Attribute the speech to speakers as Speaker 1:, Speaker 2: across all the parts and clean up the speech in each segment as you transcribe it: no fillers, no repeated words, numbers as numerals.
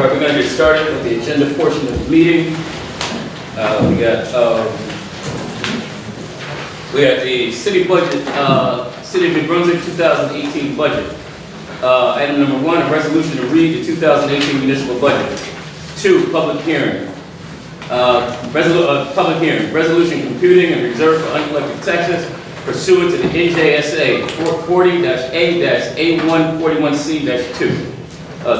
Speaker 1: right, we're going to get started with the agenda portion of the meeting. We got the city budget, City of New Brunswick 2018 budget. Item number 1, a resolution to read the 2018 municipal budget. 2, public hearing. Public hearing, resolution computing and reserve for uncollected taxes pursuant to the NJSA 40-A-A141C-2.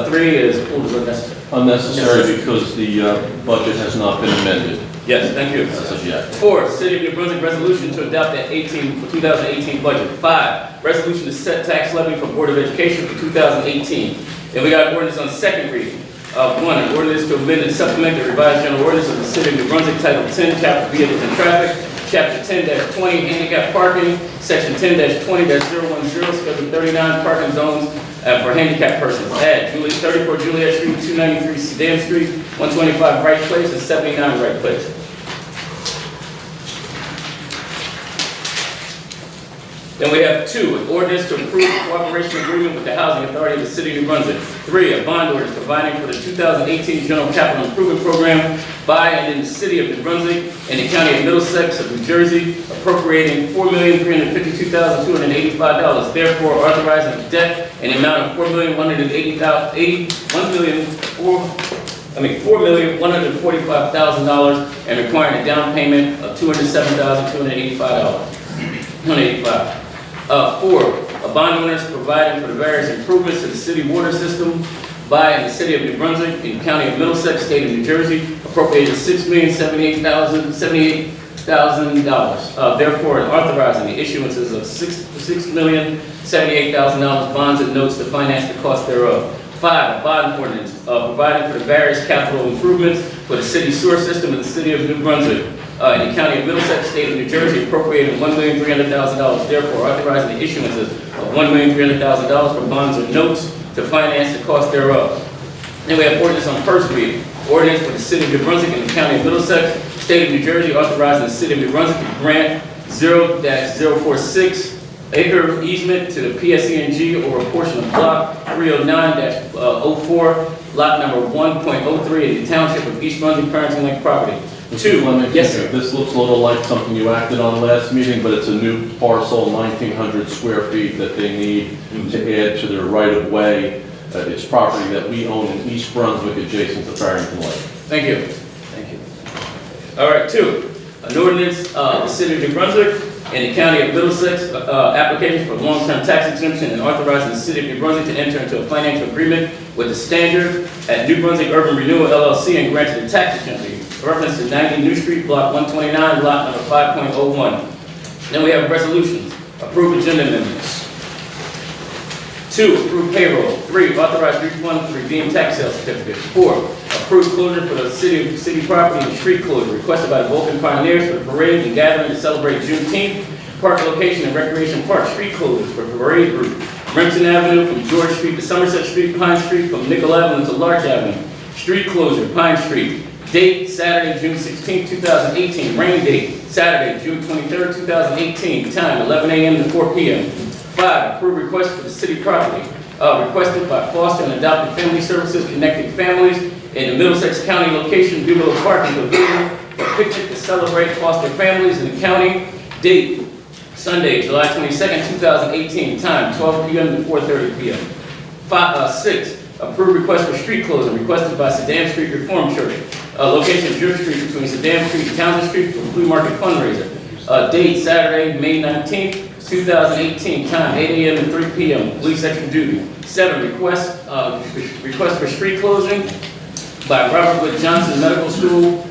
Speaker 1: 3 is pulled as unnecessary.
Speaker 2: Unnecessary because the budget has not been amended.
Speaker 1: Yes, thank you.
Speaker 2: As of yet.
Speaker 1: 4, City of New Brunswick resolution to adopt the 2018 budget. 5, resolution to set tax levy for Board of Education for 2018. And we got ordinance on second reading. 1, an ordinance to amend and supplement the revised general ordinance of the City of New Brunswick, Title 10, Chapter Vehicles and Traffic, Chapter 10-20, Handicap Parking, Section 10-20-010, Schedule 39, Parking Zones for Handicapped Persons. Add 34 Juliet Street, 293 Sedan Street, 125 Wright Place, and 79 Wright Place. Then we have 2, an ordinance to approve a cooperation agreement with the Housing Authority of the City of New Brunswick. 3, a bond ordinance providing for the 2018 General Capital Improvement Program by and in the City of New Brunswick and the County of Middlesex of New Jersey, appropriating $4,352,285. Therefore, authorizing the debt in the amount of $4,145,000 and requiring a down payment of $207,285. 4, a bond ordinance providing for the various improvements to the city water system by and the City of New Brunswick and the County of Middlesex, State of New Jersey, appropriated $6,078,000. Therefore, authorizing the issuances of $6,078,000 bonds and notes to finance the cost thereof. 5, a bond ordinance providing for the various capital improvements for the city sewer system in the City of New Brunswick. In the County of Middlesex, State of New Jersey, appropriating $1,300,000. Therefore, authorizing the issuances of $1,300,000 for bonds or notes to finance the cost thereof. Then we have ordinance on first reading. Ordinance for the City of New Brunswick and the County of Middlesex, State of New Jersey, authorizing the City of New Brunswick to grant 0-046 acre easement to the PSENG or a portion of block 309-04, lot number 1.03 in the Township of East Brunswick, Farrington Lake property. 2, yes, sir.
Speaker 2: This looks a little like something you acted on last meeting, but it's a new parcel, 1,900 square feet that they need to add to their right-of-way. It's property that we own in East Brunswick adjacent to Farrington Lake.
Speaker 1: Thank you. Thank you. All right, 2, an ordinance the City of New Brunswick and the County of Middlesex application for long-term tax exemption and authorizing the City of New Brunswick to enter into a financial agreement with the Standard at New Brunswick Urban Renewal LLC and granted a tax exemption. Reference to 90 New Street, Block 129, Lot number 5.01. Then we have resolutions. Approve agenda amendments. 2, approve payroll. 3, authorize refund for redeemed tax sale certificates. 4, approve closure for the city property and street closure requested by the Vulcan Pioneers for the parade and gathering to celebrate Juneteenth. Park location and recreation park street closures for parade route. Remington Avenue from George Street to Somerset Street, Pine Street from Nickel Avenue to Larch Avenue. Street closure, Pine Street. Date, Saturday, June 16, 2018. Rain date, Saturday, June 23, 2018. Time, 11 a.m. to 4 p.m. 5, approve request for the city property requested by Foster and Adopted Family Services Connecting Families in the Middlesex County location, Beulah Park and Pavilion for picnic to celebrate foster families in the county. Date, Sunday, July 22, 2018. Time, 12 p.m. to 4:30 p.m. 6, approve request for street closing requested by Sedan Street Reformed Church. Location Drift Street between Sedan Street and Townsend Street for flea market fundraiser. Date, Saturday, May 19th, 2018. Time, 8 a.m. to 3 p.m. Police extra duty. 7, request for street closing by Robert Wood Johnson Medical School,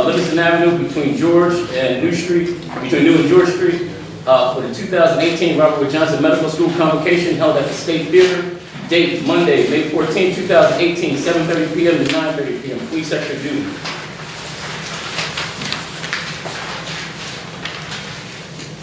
Speaker 1: Livingston Avenue between George and New Street, between New and George Street, for the 2018 Robert Wood Johnson Medical School convocation held at the State Theater. Date, Monday, May 14, 2018, 7:30 p.m. to 9:30 p.m. Police extra duty.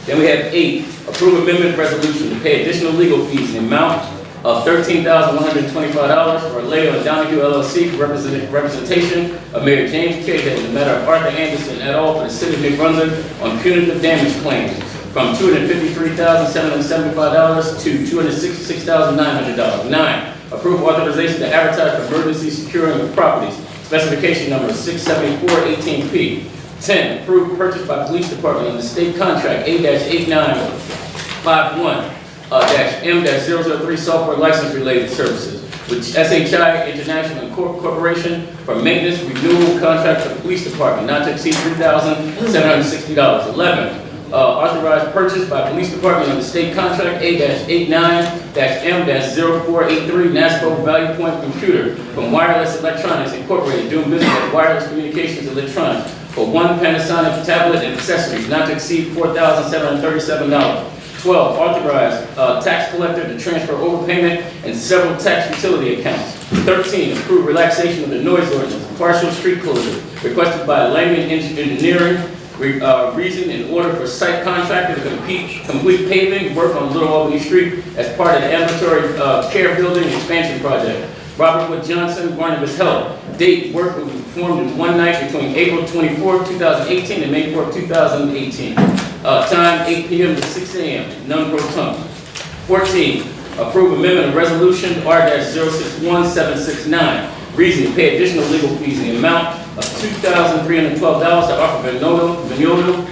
Speaker 1: Then we have 8, approve amendment resolution to pay additional legal fees in the amount of $13,125 for Leo and Donahue LLC for representation of Mayor James Cahill in the matter of Arthur Anderson et al. For the City of New Brunswick on punitive damage claims from $253,775 to $266,900. 9, approve authorization to advertise for emergency securing of properties, specification number 67418P. 10, approve purchase by police department of the state contract A-8951-M-003 software license related services with SHI International Corporation for maintenance renewal contract for the police department not to exceed $3,760. 11, authorized purchase by police department of the state contract A-89-M-0483 NASPO Value Point computer from Wireless Electronics Incorporated doing business as Wireless Communications Electronics for one Panasonic tablet and accessories not to exceed $4,737. 12, authorize tax collector to transfer overpayment and several tax utility accounts. 13, approve relaxation of the noise ordinance, partial street closure requested by Langman Engineering. Reason in order for site contractor to complete paving work on Little Albany Street as part of the ambulatory care building expansion project. Robert Wood Johnson, Barnabas Health. Date, work will be performed in one night between April 24, 2018 and May 4, 2018. Time 8 p.m. to 6 a.m. None pro tunc. 14, approve amendment of resolution R-061769. Reason, pay additional legal fees in the amount of $2,312 to offer Vignolo,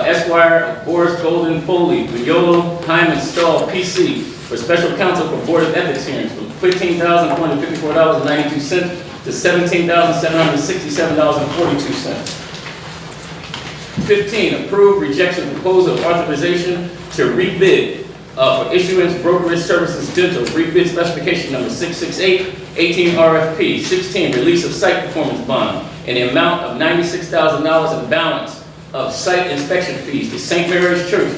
Speaker 1: Esquire, Boris Golden Foley, Vignolo, Hyman Stahl, PC, for special counsel for Board of Ethics hearings from $15,454.92 to $17,767.42. 15, approve rejection proposal of authorization to rebid for issuance brokerage services dental, rebid specification number 668-18 RFP. 16, release of site performance bond in the amount of $96,000 and balance of site inspection fees to St. Mary's Church,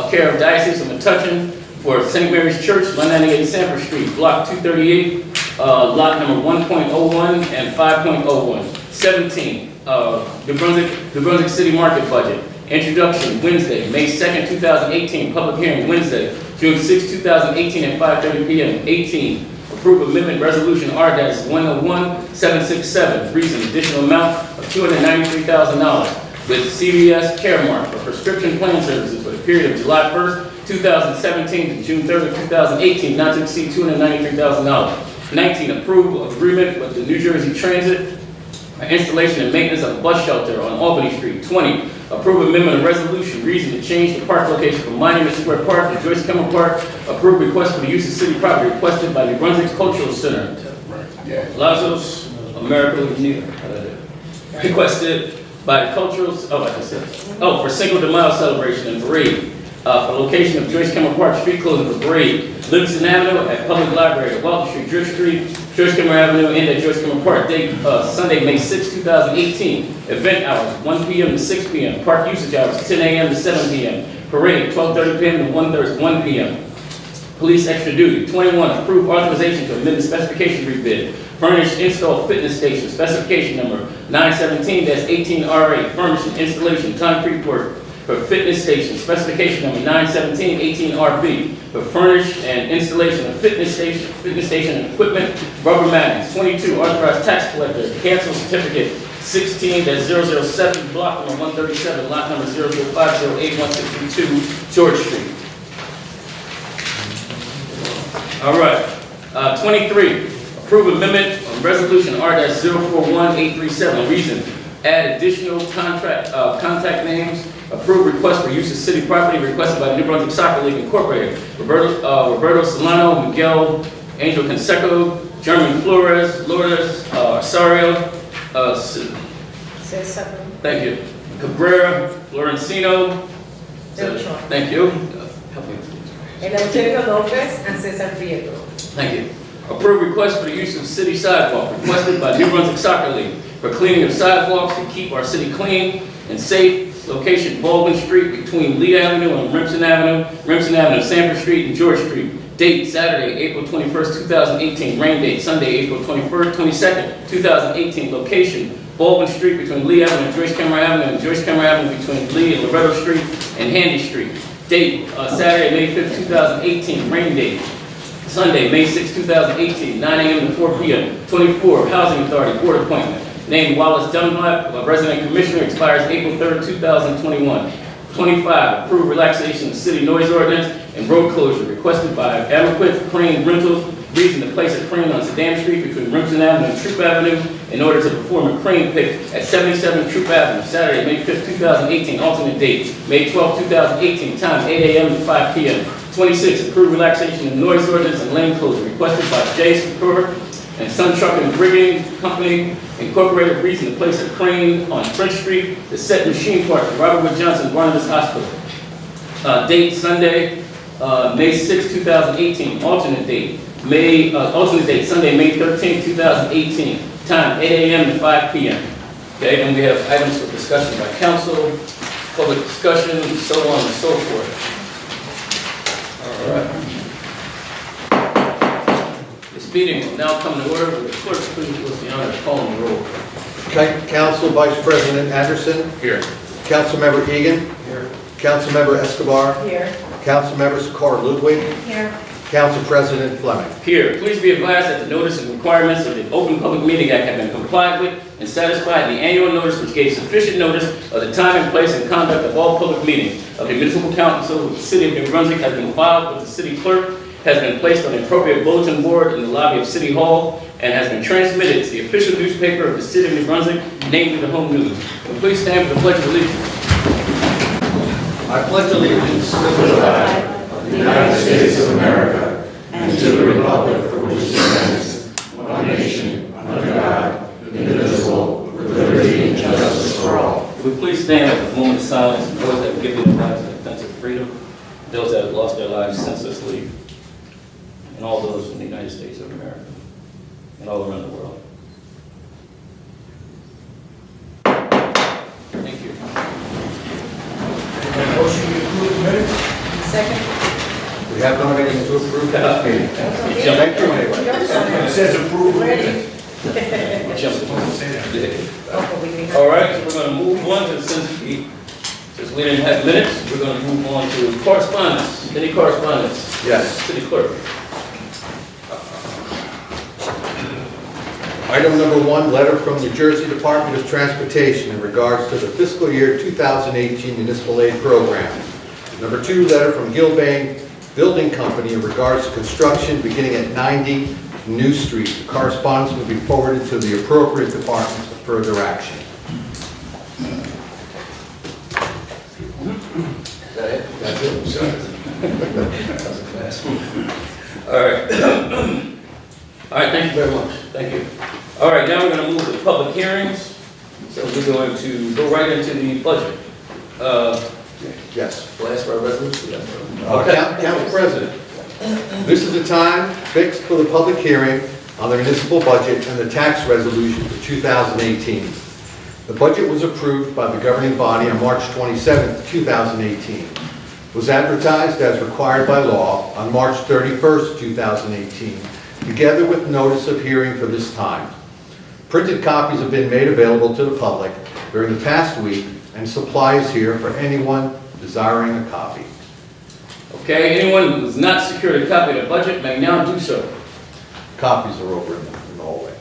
Speaker 1: care of Diocese of Metuchen for St. Mary's Church, 198 Sanford Street, block 238, lot number 1.01 and 5.01. 17, the Brunswick City Market Budget. Introduction, Wednesday, May 2nd, 2018. Public hearing, Wednesday, June 6, 2018 at 5:30 p.m. 18, approve amendment resolution R-11767. Reason, additional amount of $293,000 with CVS Caremark for prescription plan services for the period of July 1st, 2017 to June 30th, 2018, not to exceed $293,000. 19, approval of agreement with the New Jersey Transit for installation and maintenance of a bus shelter on Albany Street. 20, approve amendment of resolution, reason to change the park location from Monument Square Park to Joyce Kimmel Park. Approve request for the use of city property requested by New Brunswick Cultural Center. Lazos America requested by the cultural, for Cinco de Mayo celebration and parade. For location of Joyce Kimmel Park, street closing for parade. Livingston Avenue at Public Library, Walton Street, Drift Street, Joyce Kimmel Avenue, and at Joyce Kimmel Park. Date, Sunday, May 6, 2018. Event hours, 1 p.m. to 6 p.m. Park usage hours, 10 a.m. to 7 p.m. Parade, 12:30 p.m. to 1 p.m. Police extra duty. 21, approve authorization to amend the specification rebid. Furnish install fitness station, specification number 917-18RA. Furnish and installation concrete work for fitness station, specification number 917-18RB. For furnish and installation of fitness station equipment, rubber matting. 22, authorized tax collector, cancel certificate 16-007, block number 137, lot number 00508-162, George Street. All right. 23, approve amendment on resolution R-041837. Reason, add additional contact names. Approve request for use of city property requested by the New Brunswick Soccer League Incorporated. Roberto Solano, Miguel Angel Canseco, German Flores, Lourdes, Sario, thank you. Cabrera, Florencino. Thank you. Help me.
Speaker 3: Eleuterio Lopez and Cesar Prieto.
Speaker 1: Thank you. Approve request for the use of city sidewalk requested by New Brunswick Soccer League for cleaning of sidewalks to keep our city clean and safe. Location, Baldwin Street between Lee Avenue and Remsen Avenue, Sanford Street and George Street. Date, Saturday, April 21st, 2018. Rain date, Sunday, April 22nd, 2018. Location, Baldwin Street between Lee Avenue and Joyce Kimmel Avenue, and Joyce Kimmel Avenue between Lee and Loretto Street and Handy Street. Date, Saturday, May 5th, 2018. Rain date, Sunday, May 6th, 2018, 9 a.m. to 4 p.m. 24, Housing Authority Board Appointment. Name Wallace Dunlap, Resident Commissioner, expires April 3rd, 2021. 25, approve relaxation of city noise ordinance and road closure requested by Adequate Crane Rentals, reason to place a crane on Sedan Street between Remsen Avenue and Troop Avenue in order to perform a crane pick at 77 Troop Avenue, Saturday, May 5th, 2018, alternate date, May 12th, 2018, time 8 a.m. to 5 p.m. 26, approved relaxation of noise ordinance and lane closure requested by J. Secure and Sun Truck and Rigging Company Incorporated, reason to place a crane on French Street to set machine part for Robert Wood Johnson Barnabas Hospital. Date Sunday, May 6, 2018. Alternate date Sunday, May 13, 2018. Time 8 a.m. to 5 p.m. Okay, and we have items for discussion by council, public discussion, so on and so forth. All right. This meeting will now come to order. Will the clerk please give us the honor of calling the roll?
Speaker 4: Council Vice President Anderson.
Speaker 1: Here.
Speaker 4: Councilmember Egan. Here. Councilmember Escobar.
Speaker 3: Here.
Speaker 4: Councilmember Sikora Ludwig.
Speaker 3: Here.
Speaker 4: Council President Fleming.
Speaker 1: Here, please be advised that the notice and requirements of the Open Public Meeting Act have been complied with and satisfied. The annual notice, which gave sufficient notice of the time and place and conduct of all public meetings of the municipal council of the city of New Brunswick, has been filed with the city clerk, has been placed on the appropriate bulletin board in the lobby of City Hall, and has been transmitted to the official newspaper of the city of New Brunswick, namely the Home News. So please stand for the Pledge of Allegiance.
Speaker 4: I pledge allegiance to the flag
Speaker 5: of the United States of America and to the republic for which it stands, one nation, under God, indivisible, with liberty and justice for all.
Speaker 1: Will we please stand at the moment of silence for those that have given their lives in defense of freedom, those that have lost their lives senselessly, and all those in the United States of America and all around the world. Thank you.
Speaker 6: Motion to approve the minutes?
Speaker 3: Second.
Speaker 4: We have no meetings to approve this meeting. Thank you anyway.
Speaker 6: It says approve the
Speaker 3: Ready?
Speaker 6: minutes.
Speaker 1: All right, so we're going to move on to, since we didn't have minutes, we're going to move on to correspondence. Any correspondence?
Speaker 4: Yes.
Speaker 1: City clerk.
Speaker 4: Item number 1, letter from New Jersey Department of Transportation in regards to the fiscal year 2018 municipal aid program. Number 2, letter from Gilbane Building Company in regards to construction beginning at 90 New Street. The correspondence will be forwarded to the appropriate departments for further action.
Speaker 1: Is that it?
Speaker 4: That's it.
Speaker 1: All right. All right, thank you very much. Thank you. All right, now we're going to move to public hearings. So we're going to go right into the budget.
Speaker 4: Yes.
Speaker 1: We'll ask for a resolution.
Speaker 4: Council President, this is the time fixed for the public hearing on the municipal budget and the tax resolution for 2018. The budget was approved by the governing body on March 27, 2018. It was advertised as required by law on March 31, 2018, together with notice of hearing for this time. Printed copies have been made available to the public during the past week, and supply is here for anyone desiring a copy.
Speaker 1: Okay, anyone who has not secured a copy of the budget may now do so.
Speaker 4: Copies are over in the hallway.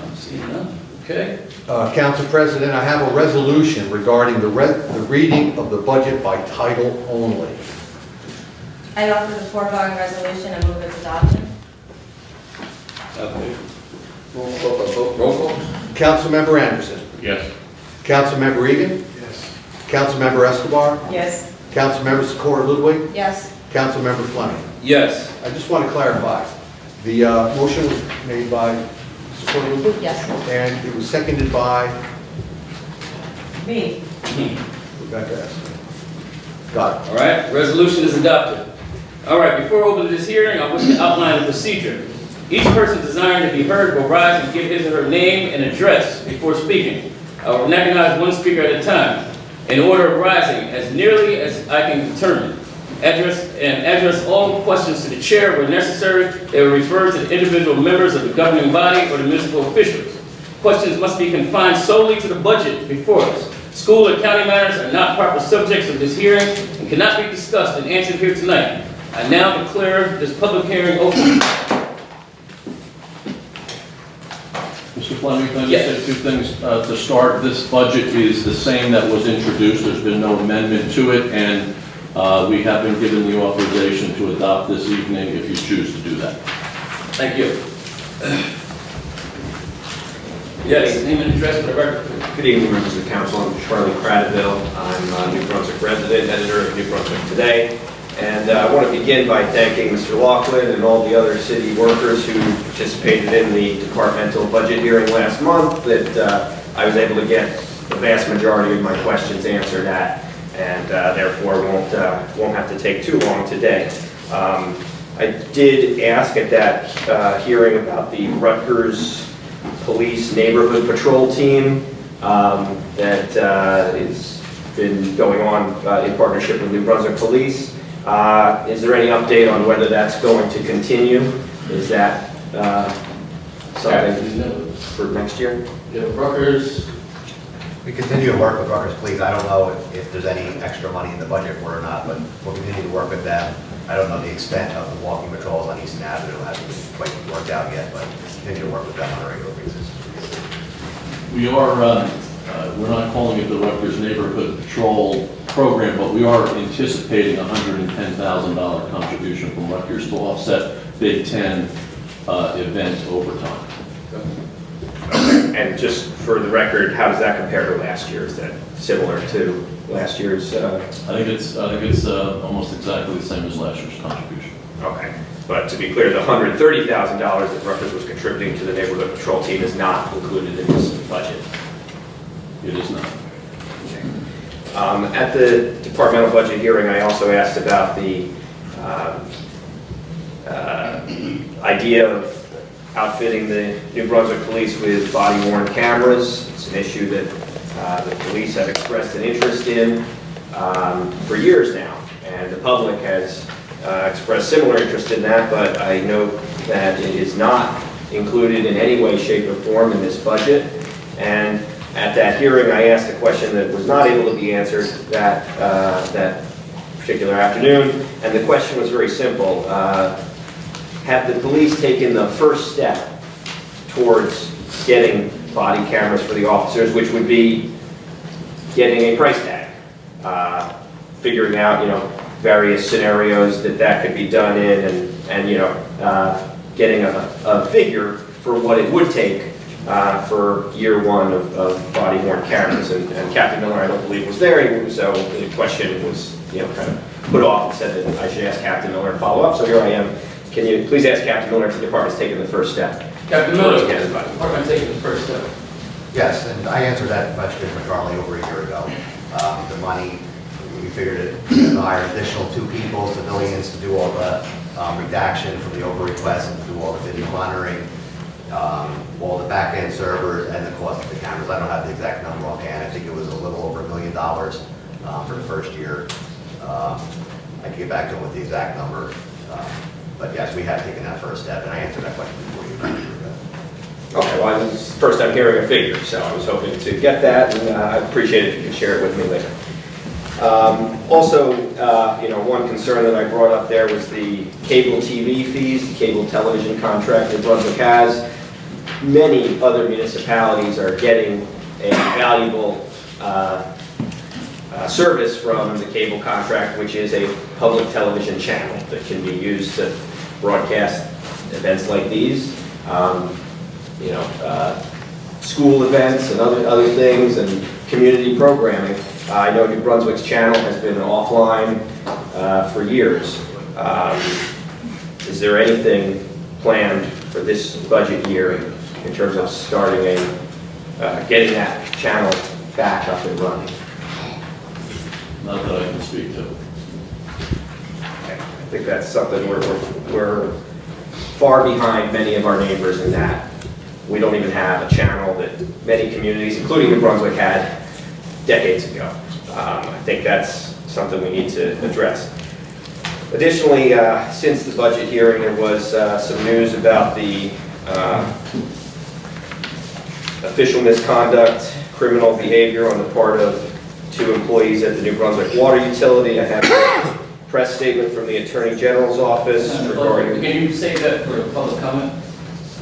Speaker 1: I'm seeing none. Okay.
Speaker 4: Council President, I have a resolution regarding the reading of the budget by title only.
Speaker 5: I offer the foregoing resolution and move its adoption.
Speaker 1: Okay. Roll call.
Speaker 4: Councilmember Anderson.
Speaker 2: Yes.
Speaker 4: Councilmember Egan.
Speaker 6: Yes.
Speaker 4: Councilmember Escobar.
Speaker 3: Yes.
Speaker 4: Councilmember Sikora Ludwig.
Speaker 5: Yes.
Speaker 4: Councilmember Fleming.
Speaker 1: Yes.
Speaker 4: I just want to clarify. The motion was made by Sikora Ludwig,
Speaker 5: Yes.
Speaker 4: and it was seconded by
Speaker 3: Me.
Speaker 4: Rebecca Escobar. Got it.
Speaker 1: All right, resolution is adopted. All right, before opening this hearing, I wish to outline the procedure. Each person desiring to be heard will rise and give his or her name and address before speaking. I will recognize one speaker at a time, in order of rising, as nearly as I can determine. Address all questions to the chair where necessary. They will refer to the individual members of the governing body or the municipal officials. Questions must be confined solely to the budget before us. School or county matters are not proper subjects of this hearing and cannot be discussed and answered here tonight. I now declare this public hearing open.
Speaker 2: Mr. Fleming, can I
Speaker 1: Yes.
Speaker 2: just say two things to start? This budget is the same that was introduced. There's been no amendment to it, and we have been given the authorization to adopt this evening if you choose to do that.
Speaker 1: Thank you. Yes, name and address for the record.
Speaker 7: Good evening, members of the council. I'm Charlie Cradaville. I'm a New Brunswick resident, editor of New Brunswick Today. And I want to begin by thanking Mr. Laughlin and all the other city workers who participated in the departmental budget hearing last month, that I was able to get the vast majority of my questions answered at, and therefore won't have to take too long today. I did ask at that hearing about the Rutgers Police Neighborhood Patrol Team that has been going on in partnership with New Brunswick Police. Is there any update on whether that's going to continue? Is that something for next year?
Speaker 1: Yeah, Rutgers.
Speaker 8: We continue to work with Rutgers Police. I don't know if there's any extra money in the budget for it or not, but we'll continue to work with them. I don't know the extent of the walking patrols on Eastern Avenue. It hasn't been quite worked out yet, but we'll continue to work with them on a regular basis.
Speaker 2: We are, we're not calling it the Rutgers Neighborhood Patrol Program, but we are anticipating a $110,000 contribution from Rutgers to offset Big Ten event overtime.
Speaker 7: And just for the record, how does that compare to last year? Is that similar to last year's?
Speaker 2: I think it's almost exactly the same as last year's contribution.
Speaker 7: Okay. But to be clear, the $130,000 that Rutgers was contributing to the neighborhood patrol team is not included in this budget.
Speaker 2: It is not.
Speaker 7: At the departmental budget hearing, I also asked about the idea of outfitting the New Brunswick Police with body-worn cameras. It's an issue that the police have expressed an interest in for years now, and the public has expressed similar interest in that, but I know that it is not included in any way, shape, or form in this budget. And at that hearing, I asked a question that was not able to be answered that particular afternoon, and the question was very simple. Have the police taken the first step towards getting body cameras for the officers, which would be getting a price tag, figuring out, various scenarios that could be done in, and getting a figure for what it would take for year one of body-worn cameras. And Captain Miller, I don't believe, was there, so the question was kind of put off and said that I should ask Captain Miller to follow up. So here I am. Can you please ask Captain Miller if the department's taken the first step?
Speaker 1: Captain Miller,
Speaker 7: towards getting body.
Speaker 1: department taking the first step.
Speaker 8: Yes, and I answered that question for Charlie over a year ago. The money, we figured it, to hire additional 2 people, civilians, to do all the redaction from the over requests and to do all the video monitoring, all the back-end servers, and the cost of the cameras. I don't have the exact number offhand. I think it was a little over $1 million for the first year. I can get back to him with the exact number. But yes, we have taken that first step, and I answered that question before you about a year ago.
Speaker 7: Okay, well, this is the first time hearing a figure, so I was hoping to get that, and I'd appreciate it if you could share it with me later. Also, one concern that I brought up there was the cable TV fees, the cable television contract that Brunswick has. Many other municipalities are getting a valuable service from the cable contract, which is a public television channel that can be used to broadcast events like these, school events and other things, and community programming. I know New Brunswick's channel has been offline for years. Is there anything planned for this budget year in terms of starting getting that channel back up and running?
Speaker 2: Not that I can speak to.
Speaker 7: I think that's something we're far behind many of our neighbors in that. We don't even have a channel that many communities, including New Brunswick, had decades ago. I think that's something we need to address. Additionally, since the budget hearing, there was some news about the official misconduct, criminal behavior on the part of 2 employees at the New Brunswick Water Utility. I have a press statement from the Attorney General's office regarding...
Speaker 1: Can you say that for public comment?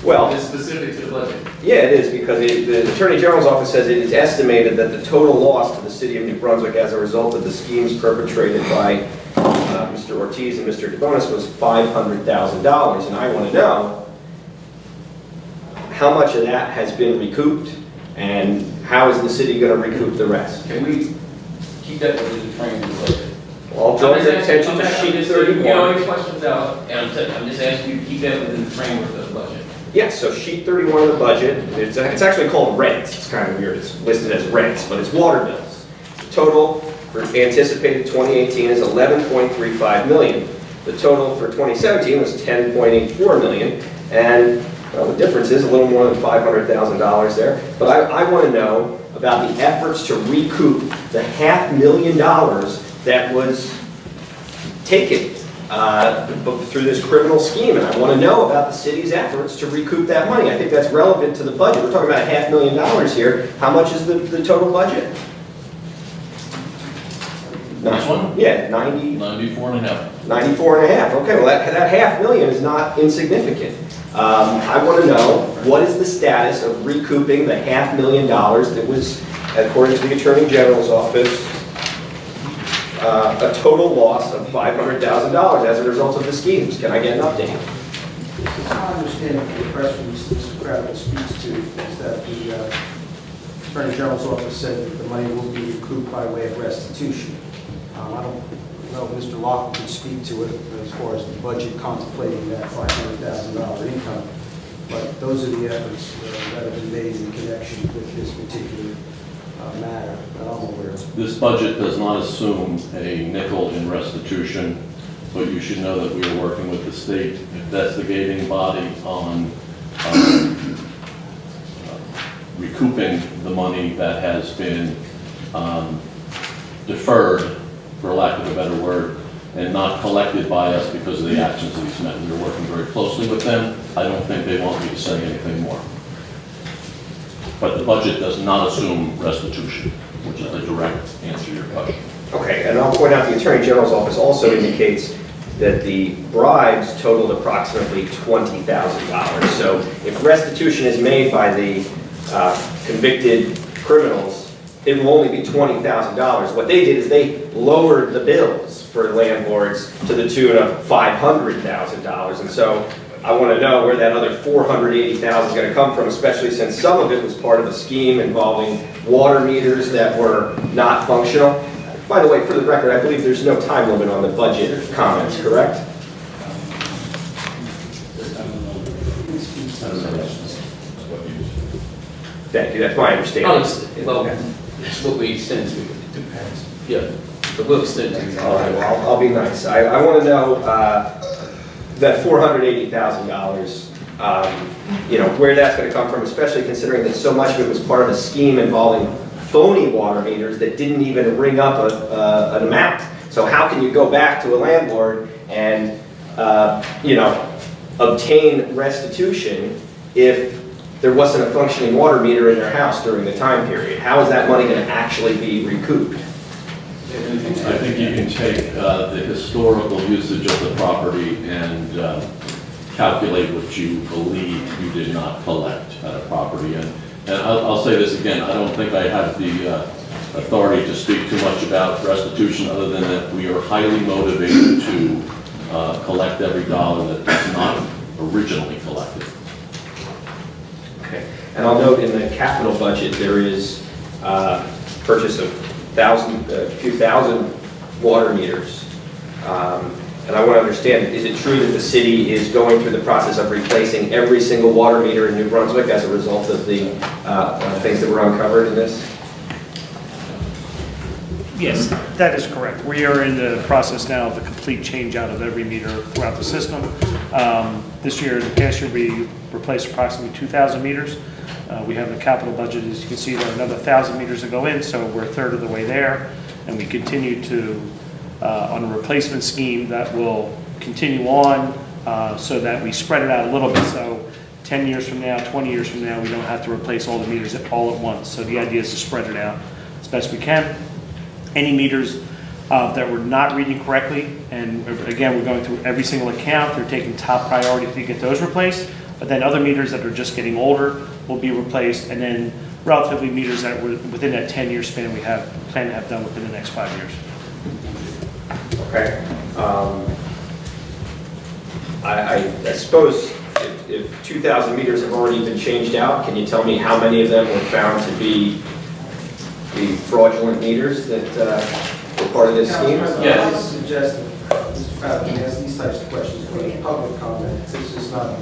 Speaker 7: Well,
Speaker 1: It's specific to the budget.
Speaker 7: yeah, it is, because the Attorney General's office says it is estimated that the total loss to the city of New Brunswick as a result of the schemes perpetrated by Mr. Ortiz and Mr. DeBonis was $500,000. And I want to know, how much of that has been recouped, and how is the city going to recoup the rest?
Speaker 1: Can we keep that within the frame of the budget?
Speaker 7: Well, I'll draw your attention to sheet
Speaker 1: Get all
Speaker 7: 31.
Speaker 1: your questions out, and I'm just asking you to keep that within the framework of the budget.
Speaker 7: Yes, so sheet 31 of the budget, it's actually called rents. It's kind of weird, it's listed as rents, but it's water bills. The total for anticipated 2018 is 11.35 million. The total for 2017 was 10.84 million, and well, the difference is a little more than $500,000 there. But I want to know about the efforts to recoup the $500,000 that was taken through this criminal scheme, and I want to know about the city's efforts to recoup that money. I think that's relevant to the budget. We're talking about $500,000 here. How much is the total budget?
Speaker 2: This one?
Speaker 7: Yeah, 90.
Speaker 2: 94.5.
Speaker 7: 94.5. Okay, well that $500,000 is not insignificant. I want to know what is the status of recouping the $500,000 that was, according to the Attorney General's office, a total loss of $500,000 as a result of the schemes. Can I get an update?
Speaker 9: I understand from the press release Mr. Crowder speaks to is that the Attorney General's office said that the money will be recouped by way of restitution. I don't know if Mr. Lockwood could speak to it as far as the budget contemplating that $500,000 income, but those are the efforts that have been made in connection with this particular matter that I'm aware of.
Speaker 2: This budget does not assume a nickel in restitution, but you should know that we are working with the state investigating body on recouping the money that has been deferred, for lack of a better word, and not collected by us because of the actions of these men. We're working very closely with them. I don't think they want me to say anything more. But the budget does not assume restitution, which is a direct answer to your question.
Speaker 7: Okay, and I'll point out the Attorney General's office also indicates that the bribes totaled approximately $20,000. So if restitution is made by the convicted criminals, it will only be $20,000. What they did is they lowered the bills for landlords to the tune of $500,000. And so I want to know where that other $480,000 is going to come from, especially since some of it was part of a scheme involving water meters that were not functional. By the way, for the record, I believe there's no time limit on the budget comments, correct? Thank you, that's my understanding.
Speaker 1: Well, that's what we extend to. Yeah, but we'll extend to.
Speaker 7: All right, well, I'll be nice. I want to know that $480,000, where that's going to come from, especially considering that so much of it was part of a scheme involving phony water meters that didn't even ring up an amount. So how can you go back to a landlord and, obtain restitution if there wasn't a functioning water meter in their house during the time period? How is that money going to actually be recouped?
Speaker 2: I think you can take the historical usage of the property and calculate what you believe you did not collect at a property. And I'll say this again, I don't think I have the authority to speak too much about restitution other than that we are highly motivated to collect every dollar that was not originally collected.
Speaker 7: Okay. And I'll note in the capital budget, there is purchase of a few thousand water meters. And I want to understand, is it true that the city is going through the process of replacing every single water meter in New Brunswick as a result of the things that were uncovered in this?
Speaker 10: Yes, that is correct. We are in the process now of a complete change out of every meter throughout the system. This year, the past year, we replaced approximately 2,000 meters. We have the capital budget, as you can see, there are another 1,000 meters to go in, so we're a third of the way there. And we continue to, on a replacement scheme that will continue on so that we spread it out a little bit. So 10 years from now, 20 years from now, we don't have to replace all the meters all at once. So the idea is to spread it out as best we can. Any meters that were not reading correctly, and again, we're going through every single account, they're taking top priority to get those replaced, but then other meters that are just getting older will be replaced, and then relatively meters that were within that 10-year span we plan to have done within the next 5 years.
Speaker 7: Okay. I suppose if 2,000 meters have already been changed out, can you tell me how many of them were found to be the fraudulent meters that were part of this scheme?
Speaker 1: Yes.
Speaker 9: I would suggest that Mr. Crowder can ask these types of questions for the public comment. This is not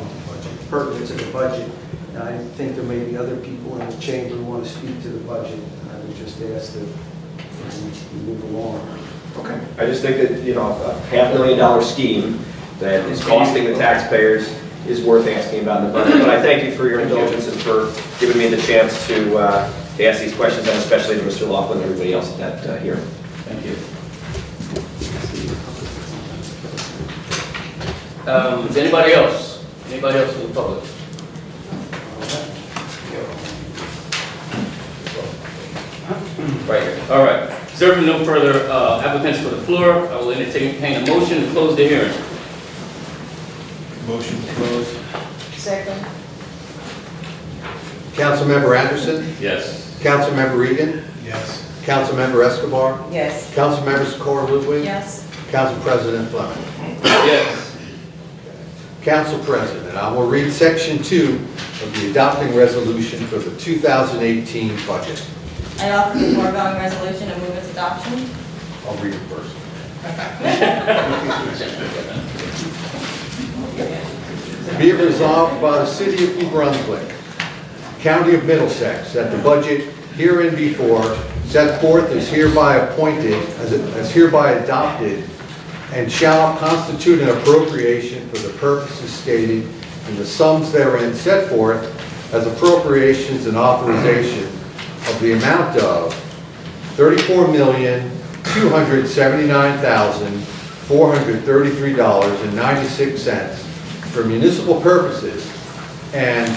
Speaker 9: pertinent to the budget. And I think there may be other people in the chamber who want to speak to the budget. I would just ask that we move along.
Speaker 7: Okay. I just think that, you know, a $500,000 scheme that is costing the taxpayers is worth asking about in the budget. But I thank you for your indulgence and for giving me the chance to ask these questions, and especially to Mr. Laughlin and everybody else at that hearing.
Speaker 1: Thank you. Is anybody else? Anybody else from the public? Right here. All right. Serving no further applicants for the floor, I will entertain a motion to close the hearing.
Speaker 6: Motion to close.
Speaker 3: Second.
Speaker 4: Councilmember Anderson,
Speaker 1: Yes.
Speaker 4: Councilmember Egan,
Speaker 6: Yes.
Speaker 4: Councilmember Escobar,
Speaker 3: Yes.
Speaker 4: Councilmember Secor Ludwig,
Speaker 3: Yes.
Speaker 4: Council President Fleming.
Speaker 1: Yes.
Speaker 4: Council President, I will read Section 2 of the adopting resolution for the 2018 budget.
Speaker 11: I offer the foregoing resolution and move its adoption.
Speaker 4: I'll read it first. Be it resolved by the City of New Brunswick, County of Middlesex, that the budget herein before set forth is hereby appointed, as hereby adopted, and shall constitute an appropriation for the purposes stated in the sums therein set forth as appropriations and authorization of the amount of $34,279,433.96 for municipal purposes and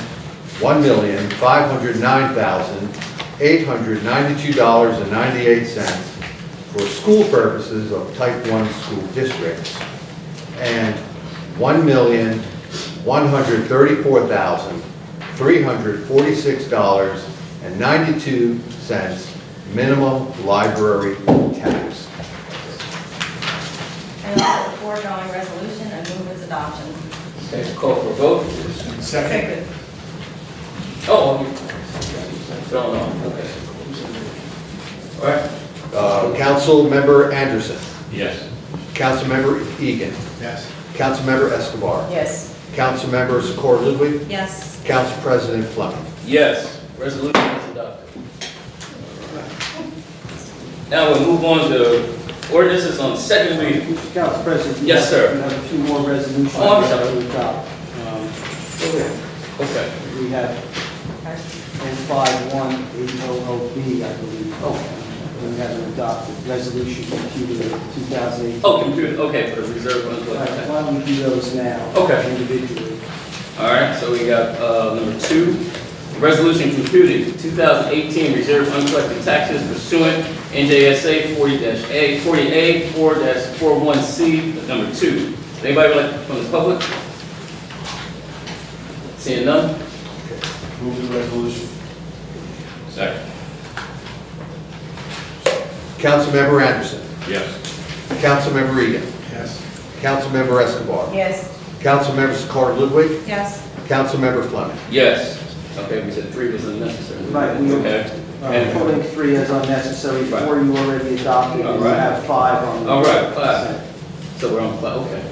Speaker 4: $1,509,892.98 for school purposes of Type 1 school districts, and $1,134,346.92 minimum library tax.
Speaker 11: I offer the foregoing resolution and move its adoption.
Speaker 1: Okay, call for a vote.
Speaker 6: Second.
Speaker 1: Oh, you throwing off, okay. All right.
Speaker 4: Councilmember Anderson,
Speaker 1: Yes.
Speaker 4: Councilmember Egan,
Speaker 6: Yes.
Speaker 4: Councilmember Escobar,
Speaker 3: Yes.
Speaker 4: Councilmember Secor Ludwig,
Speaker 11: Yes.
Speaker 4: Council President Fleming.
Speaker 1: Yes, resolution is adopted. Now we'll move on to ordinances on second reading.
Speaker 9: Council President.
Speaker 1: Yes, sir.
Speaker 9: We have a few more resolutions.
Speaker 1: Oh, I'm sorry.
Speaker 9: to adopt.
Speaker 1: Okay.
Speaker 9: We have N5180OB, I believe. Oh. We have an adopted resolution computed in 2008.
Speaker 1: Oh, computer, okay, for the reserve funds.
Speaker 9: All right, why don't we do those now?
Speaker 1: Okay.
Speaker 9: Individually.
Speaker 1: All right, so we got number 2, resolution computing 2018 reserve uncollected taxes pursuant NJSA 40A4-41C, number 2. Anybody would like from the public? Seeing none?
Speaker 6: Move the resolution.
Speaker 1: Second.
Speaker 4: Councilmember Anderson,
Speaker 1: Yes.
Speaker 4: Councilmember Egan,
Speaker 6: Yes.
Speaker 4: Councilmember Escobar,
Speaker 3: Yes.
Speaker 4: Councilmember Secor Ludwig,
Speaker 11: Yes.
Speaker 4: Councilmember Fleming.
Speaker 1: Yes. Okay, we said 3 was unnecessary.
Speaker 9: Right, we-
Speaker 1: Okay. And-
Speaker 9: Pulling 3 as unnecessary,
Speaker 1: Right.
Speaker 9: 4 you already adopted,
Speaker 1: All
Speaker 9: we
Speaker 1: right.
Speaker 9: have 5 on.
Speaker 1: All right, 5. So we're on 5, okay.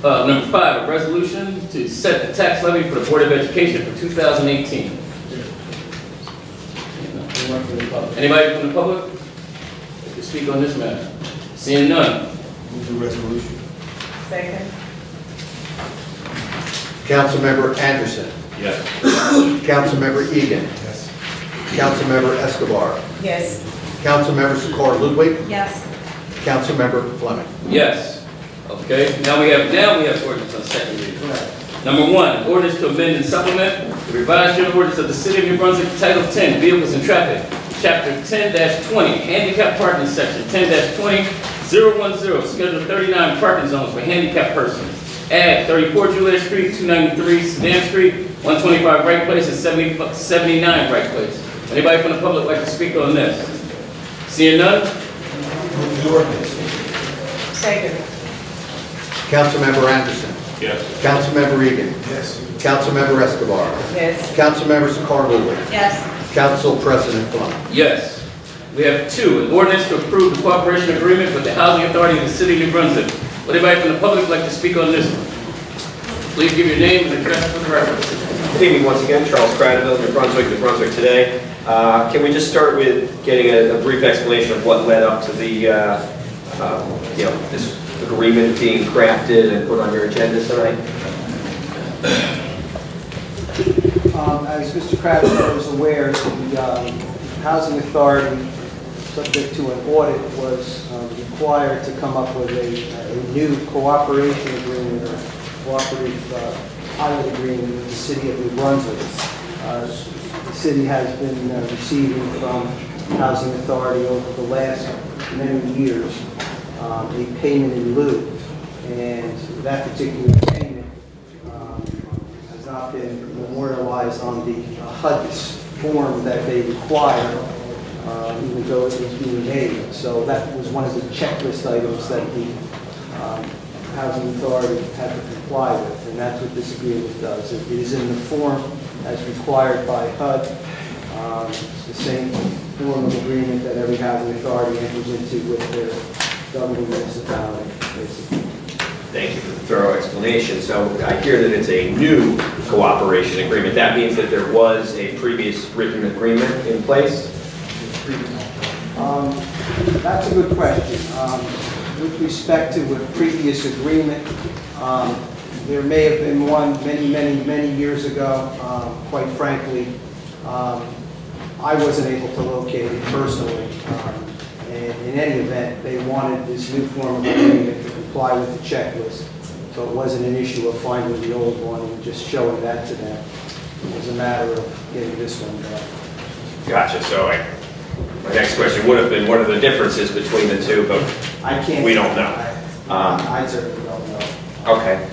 Speaker 1: Number 5, a resolution to set the tax levy for the Board of Education for 2018.
Speaker 9: Anyone from the public?
Speaker 1: Anybody from the public that can speak on this matter? Seeing none?
Speaker 6: Move the resolution.
Speaker 3: Second.
Speaker 4: Councilmember Anderson,
Speaker 1: Yes.
Speaker 4: Councilmember Egan,
Speaker 6: Yes.
Speaker 4: Councilmember Escobar,
Speaker 3: Yes.
Speaker 4: Councilmember Secor Ludwig,
Speaker 11: Yes.
Speaker 4: Councilmember Fleming.
Speaker 1: Yes. Okay, now we have ordinance on second reading.
Speaker 9: Correct.
Speaker 1: Number 1, ordinance to amend and supplement the revised general ordinance of the City of New Brunswick, Title 10, Vehicles and Traffic, Chapter 10-20, Handicap Parking Section, 10-20-010, Schedule 39 parking zones for handicapped persons. Add 34 Juliet Street, 293 Sedan Street, 125 Wright Place, and 79 Wright Place. Anybody from the public like to speak on this? Seeing none?
Speaker 6: Move the ordinance.
Speaker 3: Second.
Speaker 4: Councilmember Anderson,
Speaker 2: Yes.
Speaker 4: Councilmember Egan.
Speaker 6: Yes.
Speaker 4: Councilmember Escobar.
Speaker 3: Yes.
Speaker 4: Councilmember Sakar.
Speaker 11: Yes.
Speaker 4: Council President Fung.
Speaker 1: Yes. We have 2, an ordinance to approve the cooperation agreement with the Housing Authority of the City of New Brunswick. Would anybody from the public like to speak on this one? Please give your name and address for the record.
Speaker 7: Good evening once again, Charles Cradaville, New Brunswick Today. Can we just start with getting a brief explanation of what led up to the, this agreement being crafted and put on your agenda tonight?
Speaker 9: As Mr. Kravitz is aware, the Housing Authority, subject to an audit, was required to come up with a new cooperation agreement, or cooperative pilot agreement with the City of New Brunswick. The city has been receiving from the Housing Authority over the last many years a payment in lieu, and that particular payment has not been memorialized on the HUD form that they require, even though it was being made. So that was one of the checklist items that the Housing Authority had to comply with, and that's what this agreement does. It is in the form as required by HUD. It's the same form of agreement that every housing authority enters into with their governing municipality, basically.
Speaker 7: Thank you for the thorough explanation. So I hear that it's a new cooperation agreement. That means that there was a previous written agreement in place?
Speaker 9: That's a good question. With respect to a previous agreement, there may have been one many years ago. Quite frankly, I wasn't able to locate it personally. And in any event, they wanted this new form of agreement to comply with the checklist. So it wasn't an issue of finding the old one and just showing that to them. It was a matter of getting this one done.
Speaker 7: Gotcha. So my next question would have been, what are the differences between the two? But
Speaker 9: I can't.
Speaker 7: We don't know.
Speaker 9: I certainly don't know.
Speaker 7: Okay.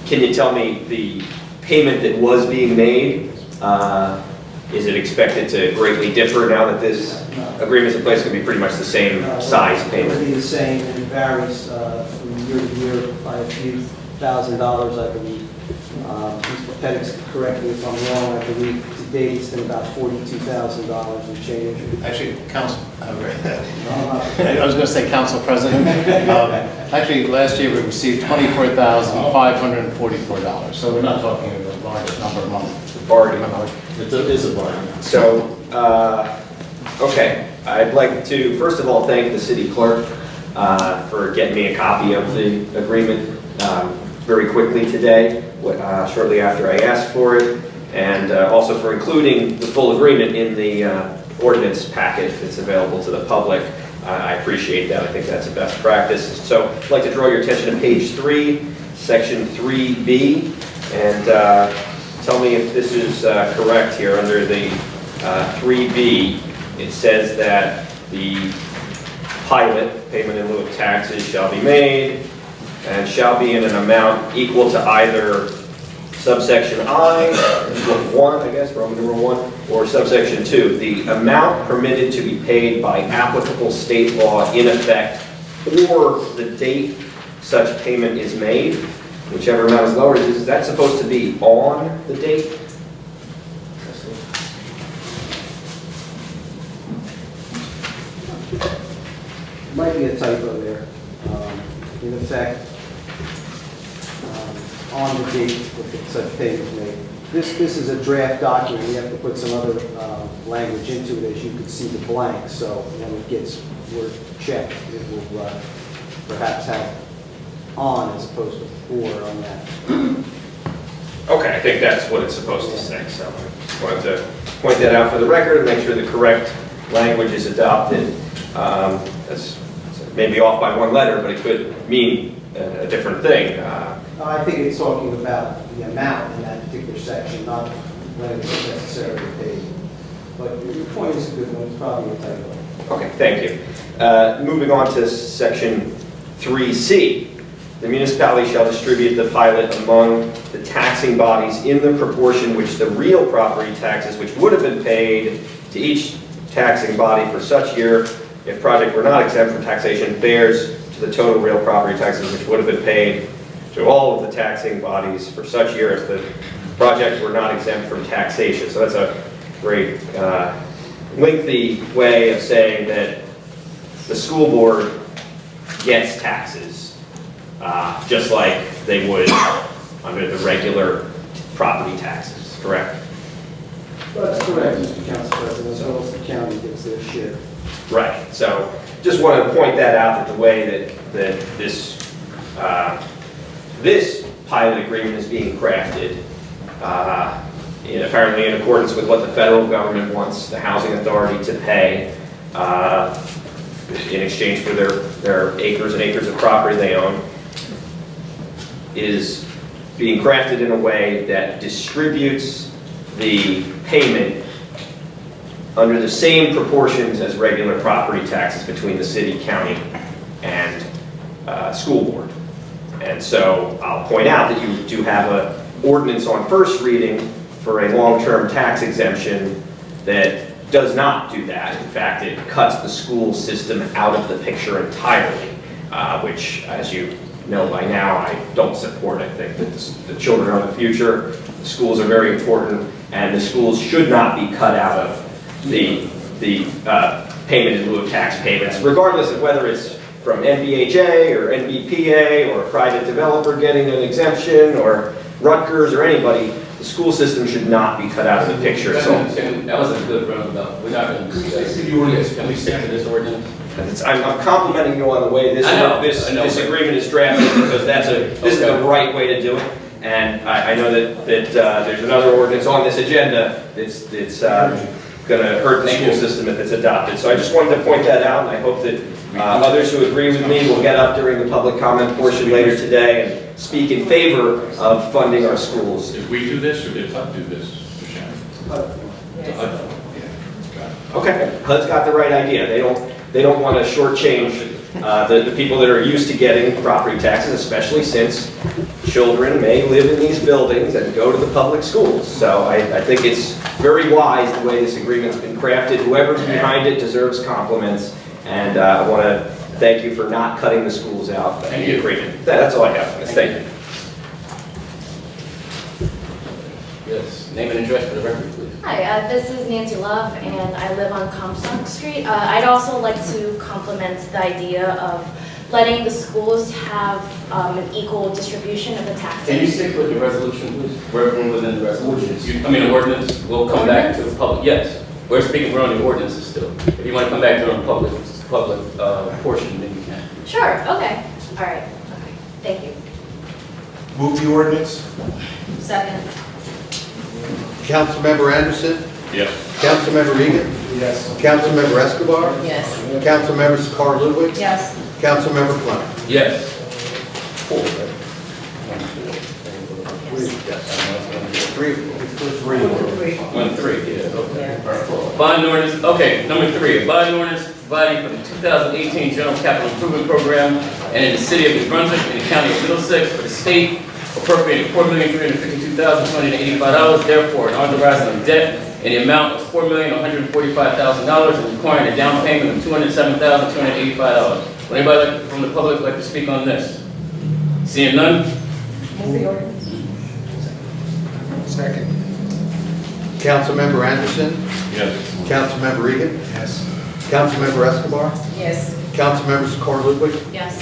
Speaker 7: Can you tell me the payment that was being made? Is it expected to greatly differ now that this agreement's in place? It's going to be pretty much the same size
Speaker 9: It
Speaker 7: payment?
Speaker 9: would be the same, and it varies from year to year by a few $1,000s, I believe. Mr. Pettit, correct me if I'm wrong, I believe to date it's been about $42,000 and change.
Speaker 12: Actually, Council,
Speaker 9: No, I'm
Speaker 12: I was going to say Council President. Actually, last year we received $24,544, so we're not talking a large number of money.
Speaker 7: Bargain.
Speaker 2: It is a bargain.
Speaker 7: So, okay, I'd like to, first of all, thank the city clerk for getting me a copy of the agreement very quickly today, shortly after I asked for it, and also for including the full agreement in the ordinance package that's available to the public. I appreciate that. I think that's a best practice. So I'd like to draw your attention to page 3, section 3B, and tell me if this is correct here. Under the 3B, it says that the pilot, payment in lieu of taxes, shall be made and shall be in an amount equal to either subsection I, 1, I guess, Roman numeral 1, or subsection 2, the amount permitted to be paid by applicable state law in effect, or the date such payment is made, whichever amount is lower. Is that supposed to be on the date?
Speaker 9: Might be a typo there. In effect, on the date that such payment is made. This is a draft document. We have to put some other language into it, as you can see the blank. So when it gets word checked, it will perhaps have on as opposed to or on that.
Speaker 7: Okay, I think that's what it's supposed to say, so I just wanted to point that out for the record and make sure the correct language is adopted. That's maybe off by one letter, but it could mean a different thing.
Speaker 9: I think it's talking about the amount in that particular section, not when it's necessarily paid. But your point is a good one. It's probably a typo.
Speaker 7: Okay, thank you. Moving on to section 3C. The municipality shall distribute the pilot among the taxing bodies in the proportion which the real property taxes, which would have been paid to each taxing body for such year, if project were not exempt from taxation, bears to the total real property taxes which would have been paid to to all of the taxing bodies for such year if the projects were not exempt from taxation. So that's a very lengthy way of saying that the school board gets taxes, just like they would under the regular property taxes, correct?
Speaker 9: That's correct, Mr. Council President, as well as the county gets their share.
Speaker 7: Right, so just wanted to point that out, that the way that this, this pilot agreement is being crafted, apparently in accordance with what the federal government wants the housing authority to pay in exchange for their acres and acres of property they own, is being crafted in a way that distributes the payment under the same proportions as regular property taxes between the city, county, and school board. And so I'll point out that you do have an ordinance on first reading for a long-term tax exemption that does not do that. In fact, it cuts the school system out of the picture entirely, which, as you know by now, I don't support. I think that the children are the future, the schools are very important, and the schools should not be cut out of the payment in lieu of tax payments, regardless of whether it's from NBHA or NBPA or a private developer getting an exemption or Rutgers or anybody. The school system should not be cut out of the picture. So
Speaker 1: That was a good roundabout. We're not going to discuss. Can we stick to this ordinance?
Speaker 7: I'm complimenting you on the way this agreement is drafted, because this is the right way to do it. And I know that there's another ordinance on this agenda that's going to hurt the school system if it's adopted. So I just wanted to point that out, and I hope that others who agree with me will get up during the public comment portion later today and speak in favor of funding our schools.
Speaker 5: Did we do this, or did HUD do this, Mr. Shannon?
Speaker 7: Okay, HUD's got the right idea. They don't want to shortchange the people that are used to getting property taxes, especially since children may live in these buildings and go to the public schools. So I think it's very wise the way this agreement's been crafted. Whoever's behind it deserves compliments, and I want to thank you for not cutting the schools out of the agreement. That's all I have. Thank you.
Speaker 1: Yes, name and address for the record, please.
Speaker 13: Hi, this is Nancy Love, and I live on Comstock Street. I'd also like to compliment the idea of letting the schools have an equal distribution of the taxes.
Speaker 1: Can you stick with the resolution, please? We're within the resolution. The ordinance. We'll come back to the public. Yes, we're on the ordinances still. If you want to come back to the public portion, then you can.
Speaker 13: Sure, okay. All right, okay. Thank you.
Speaker 6: Move the ordinance.
Speaker 11: Second.
Speaker 4: Councilmember Anderson.
Speaker 5: Yes.
Speaker 4: Councilmember Egan.
Speaker 6: Yes.
Speaker 4: Councilmember Escobar.
Speaker 3: Yes.
Speaker 4: Councilmember Sakar Ludwig.
Speaker 11: Yes.
Speaker 4: Councilmember Fleming.
Speaker 1: Yes.
Speaker 3: Three.
Speaker 1: 1-3, yeah, okay. Bond ordinance, okay, number 3, a bond ordinance providing for the 2018 General Capital Improvement Program and in the city of New Brunswick and the county of Middlesex for the state appropriating $4,352,285, therefore, and authorizing a debt in the amount of $4,145,000 and requiring a down payment of $207,285. Would anybody from the public like to speak on this? Seeing none?
Speaker 3: Move the ordinance.
Speaker 6: Second.
Speaker 4: Councilmember Anderson.
Speaker 5: Yes.
Speaker 4: Councilmember Egan.
Speaker 6: Yes.
Speaker 4: Councilmember Escobar.
Speaker 3: Yes.
Speaker 4: Councilmember Sakar Ludwig.
Speaker 11: Yes.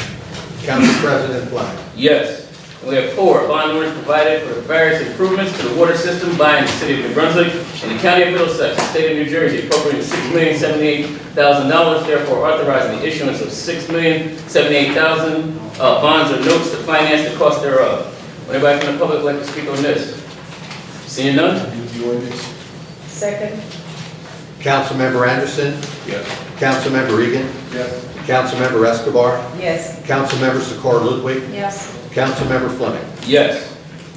Speaker 4: Council President Fleming.
Speaker 1: Yes. And we have 4, a bond ordinance provided for the various improvements to the water system by the city of New Brunswick and the county of Middlesex, the state of New Jersey, appropriating $6,078,000, therefore authorizing the issuance of $6,078,000 bonds or notes to finance the cost thereof. Would anybody from the public like to speak on this? Seeing none?
Speaker 6: Move the ordinance.
Speaker 3: Second.
Speaker 4: Councilmember Anderson.
Speaker 5: Yes.
Speaker 4: Councilmember Egan.
Speaker 6: Yes.
Speaker 4: Councilmember Escobar.
Speaker 3: Yes.
Speaker 4: Councilmember Sakar Ludwig.
Speaker 11: Yes.
Speaker 4: Councilmember Fleming.
Speaker 1: Yes.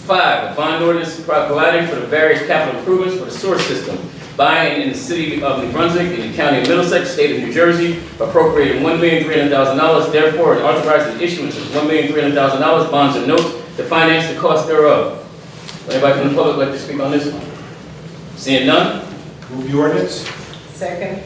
Speaker 1: 5, a bond ordinance providing for the various capital improvements for the sewer system by and in the city of New Brunswick and the county of Middlesex, state of New Jersey, appropriating $1,300,000, therefore, and authorizing the issuance of $1,300,000 bonds or notes to finance the cost thereof. Would anybody from the public like to speak on this one? Seeing none?
Speaker 6: Move the ordinance.
Speaker 3: Second.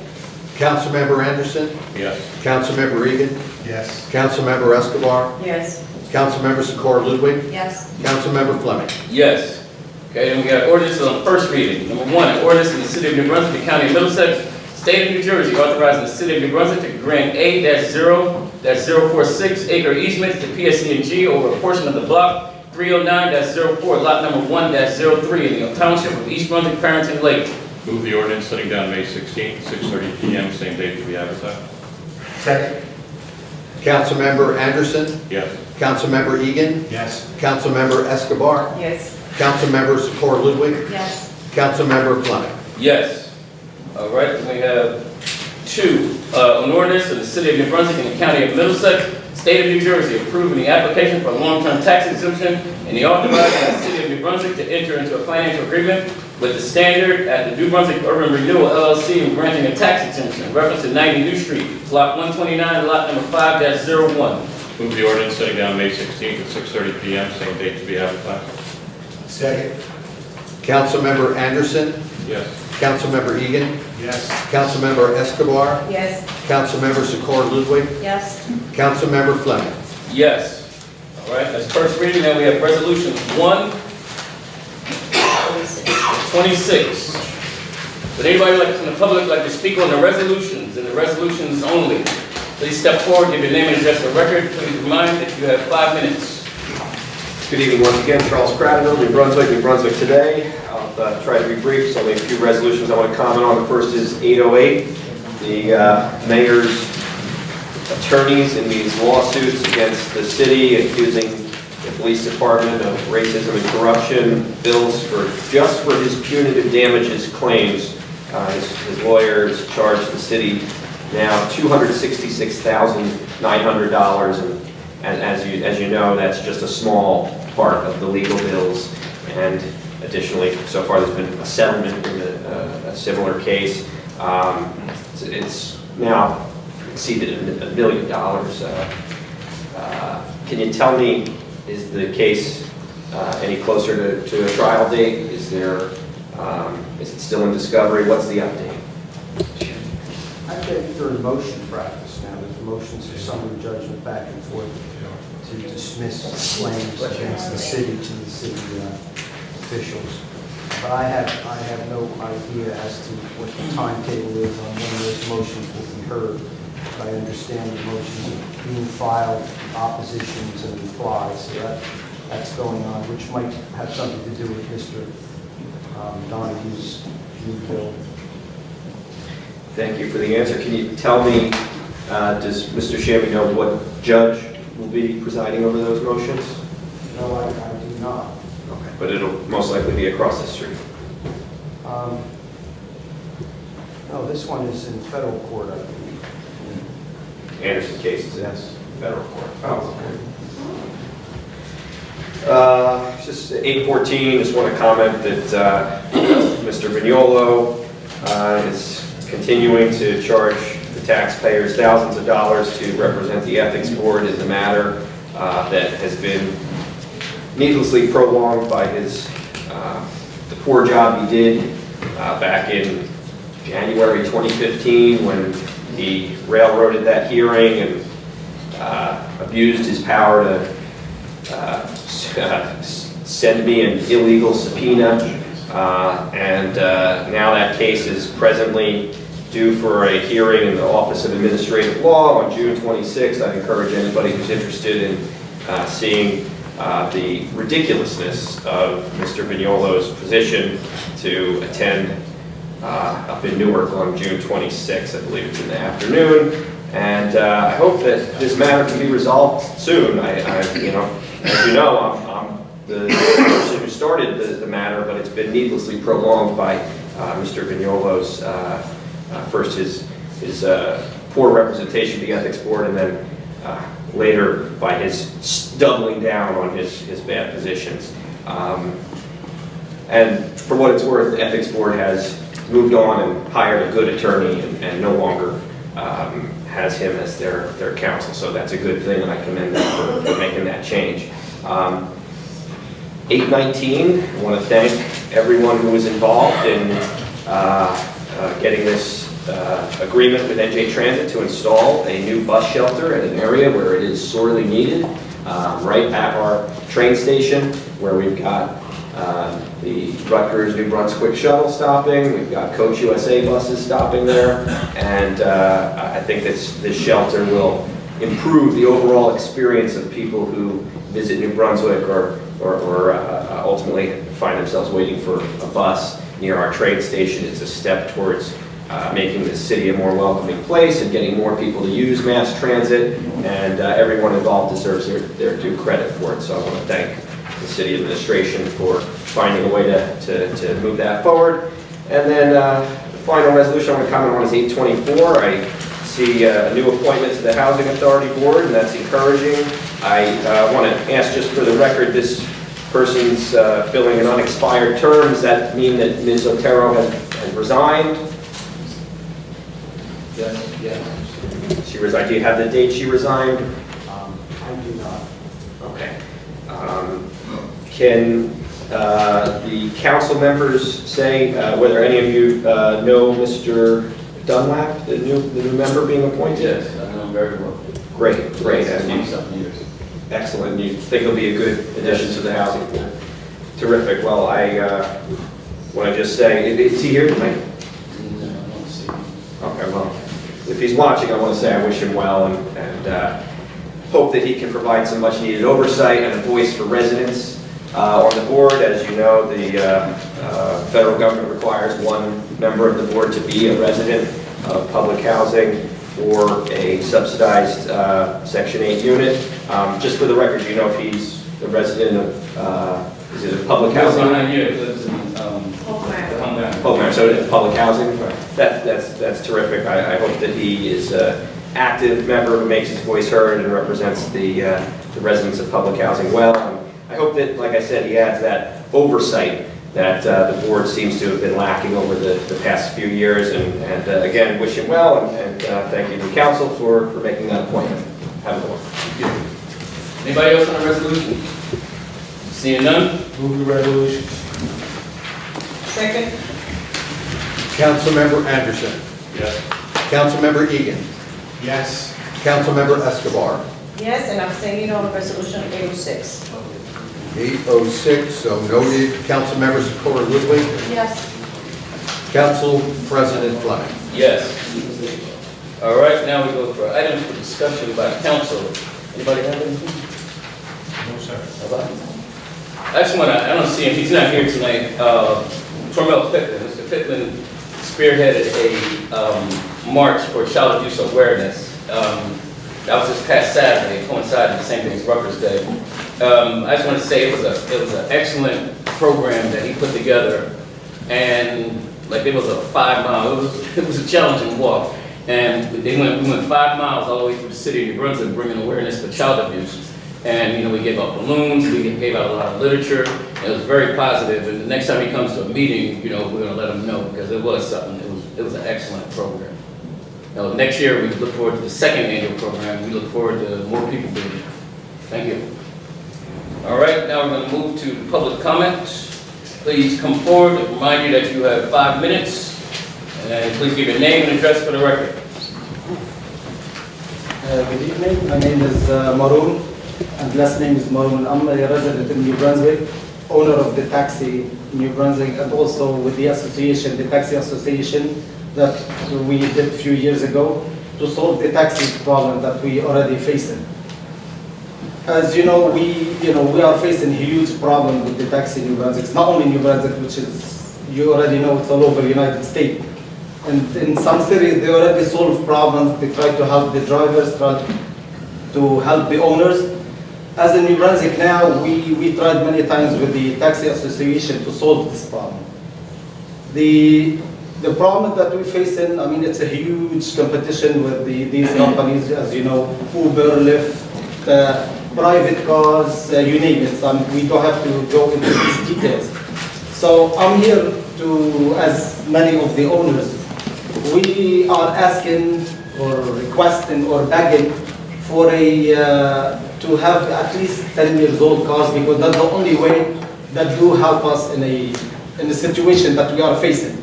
Speaker 4: Councilmember Anderson.
Speaker 5: Yes.
Speaker 4: Councilmember Egan.
Speaker 6: Yes.
Speaker 4: Councilmember Escobar.
Speaker 3: Yes.
Speaker 4: Councilmember Secor Ludwig.
Speaker 11: Yes.
Speaker 4: Councilmember Fleming.
Speaker 1: Yes. Okay, then we got ordinance on first reading. Number one, an ordinance in the city of New Brunswick, the county of Middlesex, state of New Jersey, authorizing the city of New Brunswick to grant A-0-046 acre easement to PSE&G over a portion of the block 309-04, lot number 1-03 in the township of East Brunswick, Farrington Lake.
Speaker 14: Move the ordinance setting down May 16th, 6:30 PM, same date to be advertised.
Speaker 6: Second.
Speaker 4: Councilmember Anderson.
Speaker 14: Yes.
Speaker 4: Councilmember Egan.
Speaker 6: Yes.
Speaker 4: Councilmember Escobar.
Speaker 3: Yes.
Speaker 4: Councilmember Secor Ludwig.
Speaker 11: Yes.
Speaker 4: Councilmember Fleming.
Speaker 1: Yes. All right, then we have two, an ordinance of the city of New Brunswick and the county of Middlesex, state of New Jersey, approving the application for a long-term tax exemption and the authorizing the city of New Brunswick to enter into a financial agreement with the Standard at the New Brunswick Urban Renewal LLC and granting a tax exemption in reference to 90 New Street, block 129, lot number 5-01.
Speaker 14: Move the ordinance setting down May 16th at 6:30 PM, same date to be advertised.
Speaker 6: Second.
Speaker 4: Councilmember Anderson.
Speaker 14: Yes.
Speaker 4: Councilmember Egan.
Speaker 6: Yes.
Speaker 4: Councilmember Escobar.
Speaker 3: Yes.
Speaker 4: Councilmember Secor Ludwig.
Speaker 11: Yes.
Speaker 4: Councilmember Fleming.
Speaker 1: Yes. All right, that's first reading. Then we have resolutions 1-26. Would anybody like from the public like to speak on the resolutions and the resolutions only? Please step forward, give your name and address for the record. Please remind that you have 5 minutes.
Speaker 7: Good evening once again, Charles Craddock, New Brunswick Today. I'll try to be brief. There's only a few resolutions I want to comment on. The first is 808, the mayor's attorneys in these lawsuits against the city accusing the police department of racism and corruption, bills just for his punitive damages claims. His lawyers charged the city now $266,900, and as you know, that's just a small part of the legal bills. And additionally, so far there's been a settlement in a similar case. It's now exceeded $1 million. Can you tell me, is the case any closer to a trial date? Is it still in discovery? What's the update?
Speaker 9: I think they're in motion practice now. There's motions for summary judgment back and forth to dismiss claims against the city to the city officials. But I have no idea as to what the timetable is on when those motions will be heard. But I understand the motions are being filed, oppositions and replies, so that's going on, which might have something to do with Mr. Donahue's new bill.
Speaker 7: Thank you for the answer. Can you tell me, does Mr. Shammy know what judge will be presiding over those motions?
Speaker 9: No, I do not.
Speaker 7: Okay, but it'll most likely be across the street.
Speaker 9: No, this one is in federal court, I believe.
Speaker 7: Anderson case is in
Speaker 9: Yes.
Speaker 7: federal court. Oh, okay. Just 814, just want to comment that Mr. Vignolo is continuing to charge the taxpayers thousands of dollars to represent the ethics board in the matter that has been needlessly prolonged by the poor job he did back in January 2015 when he railroaded that hearing and abused his power to send me an illegal subpoena. And now that case is presently due for a hearing in the Office of Administrative Law on June 26th. I'd encourage anybody who's interested in seeing the ridiculousness of Mr. Vignolo's position to attend up in Newark on June 26th. I believe it's in the afternoon. And I hope that this matter can be resolved soon. As you know, I'm the person who started the matter, but it's been needlessly prolonged by Mr. Vignolo's first his poor representation of the ethics board, and then later by his doubling down on his bad positions. And for what it's worth, the ethics board has moved on and hired a good attorney and no longer has him as their counsel. So that's a good thing, and I commend them for making that change. 819, I want to thank everyone who was involved in getting this agreement with NJ Transit to install a new bus shelter at an area where it is sorely needed. right at our train station, where we've got the Rutgers New Brunswick shuttle stopping, we've got Coach USA buses stopping there, and I think this shelter will improve the overall experience of people who visit New Brunswick or ultimately find themselves waiting for a bus near our train station. It's a step towards making the city a more welcoming place and getting more people to use mass transit, and everyone involved deserves their due credit for it. So I want to thank the city administration for finding a way to move that forward. And then the final resolution I want to comment on is 824. I see a new appointment to the Housing Authority Board, and that's encouraging. I want to ask just for the record, this person's filling an unexpired term. Does that mean that Ms. Otero has resigned?
Speaker 9: Yes. Yes.
Speaker 7: She resigned. Do you have the date she resigned?
Speaker 9: I do not.
Speaker 7: Okay. Can the council members say whether any of you know Mr. Dunlap, the new member being appointed?
Speaker 1: Yes, I know him very well.
Speaker 7: Great. And you,
Speaker 1: 20-something years.
Speaker 7: excellent. You think he'll be a good addition to the housing board? Terrific. Well, I want to just say, is he here tonight?
Speaker 1: No, I don't see him.
Speaker 7: Okay, well, if he's watching, I want to say I wish him well and hope that he can provide some much needed oversight and a voice for residents on the board. As you know, the federal government requires one member of the board to be a resident of public housing or a subsidized Section 8 unit. Just for the record, do you know if he's a resident of, is it a public housing?
Speaker 1: Behind you, it lives in, Homeland.
Speaker 7: So it's public housing? That's terrific. I hope that he is an active member who makes his voice heard and represents the residents of public housing well. And I hope that, like I said, he adds that oversight that the board seems to have been lacking over the past few years. And again, wish him well, and thank you to the council for making that appointment. Have a good one.
Speaker 1: Anybody else on the resolution? Seeing none?
Speaker 6: Move the resolution.
Speaker 3: Second.
Speaker 4: Councilmember Anderson.
Speaker 14: Yes.
Speaker 4: Councilmember Egan.
Speaker 6: Yes.
Speaker 4: Councilmember Escobar.
Speaker 3: Yes, and abstaining on resolution 806.
Speaker 4: 806, so noted. Councilmember Socorro Ludwig.
Speaker 13: Yes.
Speaker 4: Council President Fleming.
Speaker 1: Yes. All right, now we go for items for discussion by council. Anybody have anything?
Speaker 6: No, sir.
Speaker 1: About it? I just want to, I don't see him, he's not here tonight. Tormel Pittman, Mr. Pittman spearheaded a march for child abuse awareness. That was this past Saturday, coincided the same day as Rutgers Day. I just want to say it was an excellent program that he put together, and like it was a 5 mile, it was a challenging walk, and we went 5 miles all the way through the city of New Brunswick, bringing awareness for child abuse. And we gave out balloons, we gave out a lot of literature. It was very positive, and the next time he comes to a meeting, we're going to let him know, because it was something. It was an excellent program. Now, next year we look forward to the second annual program. We look forward to more people being here. Thank you. All right, now we're going to move to public comments. Please come forward. I remind you that you have 5 minutes, and please give your name and address for the record.
Speaker 9: Good evening. My name is Maroon, and last name is Maroon. I'm a resident in New Brunswick, owner of the taxi in New Brunswick, and also with the association, the taxi association that we did a few years ago to solve the taxi problem that we already facing. As you know, we are facing a huge problem with the taxi in New Brunswick. It's not only New Brunswick, which is, you already know, it's all over the United States. And in some cities, they already solve problems. They try to help the drivers, try to help the owners. As in New Brunswick now, we tried many times with the taxi association to solve this problem. The problem that we face in, it's a huge competition with these companies, as you know, Uber, Lyft, private cars, you name it. We don't have to go into these details. So I'm here to, as many of the owners, we are asking or requesting or begging for to have at least 10 years old cars, because that's the only way that do help us in the situation that we are facing.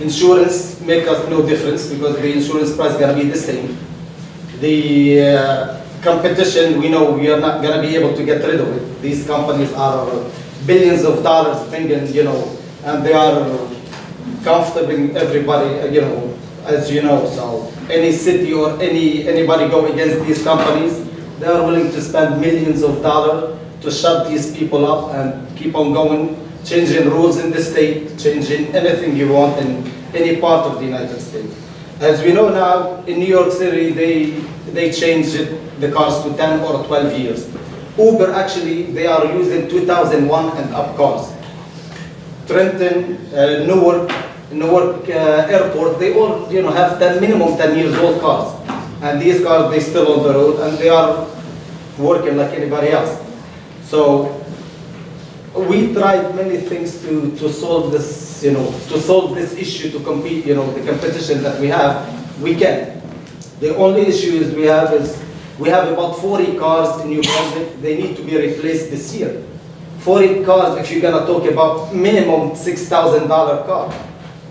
Speaker 9: Insurance make us no difference, because the insurance price is going to be the same. competition, we know we are not gonna be able to get rid of it. These companies are billions of dollars bringing, and they are comforting everybody, as you know. So any city or anybody go against these companies, they are willing to spend millions of dollars to shut these people up and keep on going, changing rules in the state, changing anything you want in any part of the United States. As we know now, in New York City, they changed the cars to 10 or 12 years. Uber, actually, they are using 2001 and up cars. Trenton, Newark Airport, they all have minimum 10 years old cars. And these cars, they still on the road, and they are working like anybody else. So we tried many things to solve this, to solve this issue, to compete, the competition that we have, we can. The only issue is we have about 40 cars in New Brunswick, they need to be replaced this year. 40 cars, if you're gonna talk about minimum $6,000 car.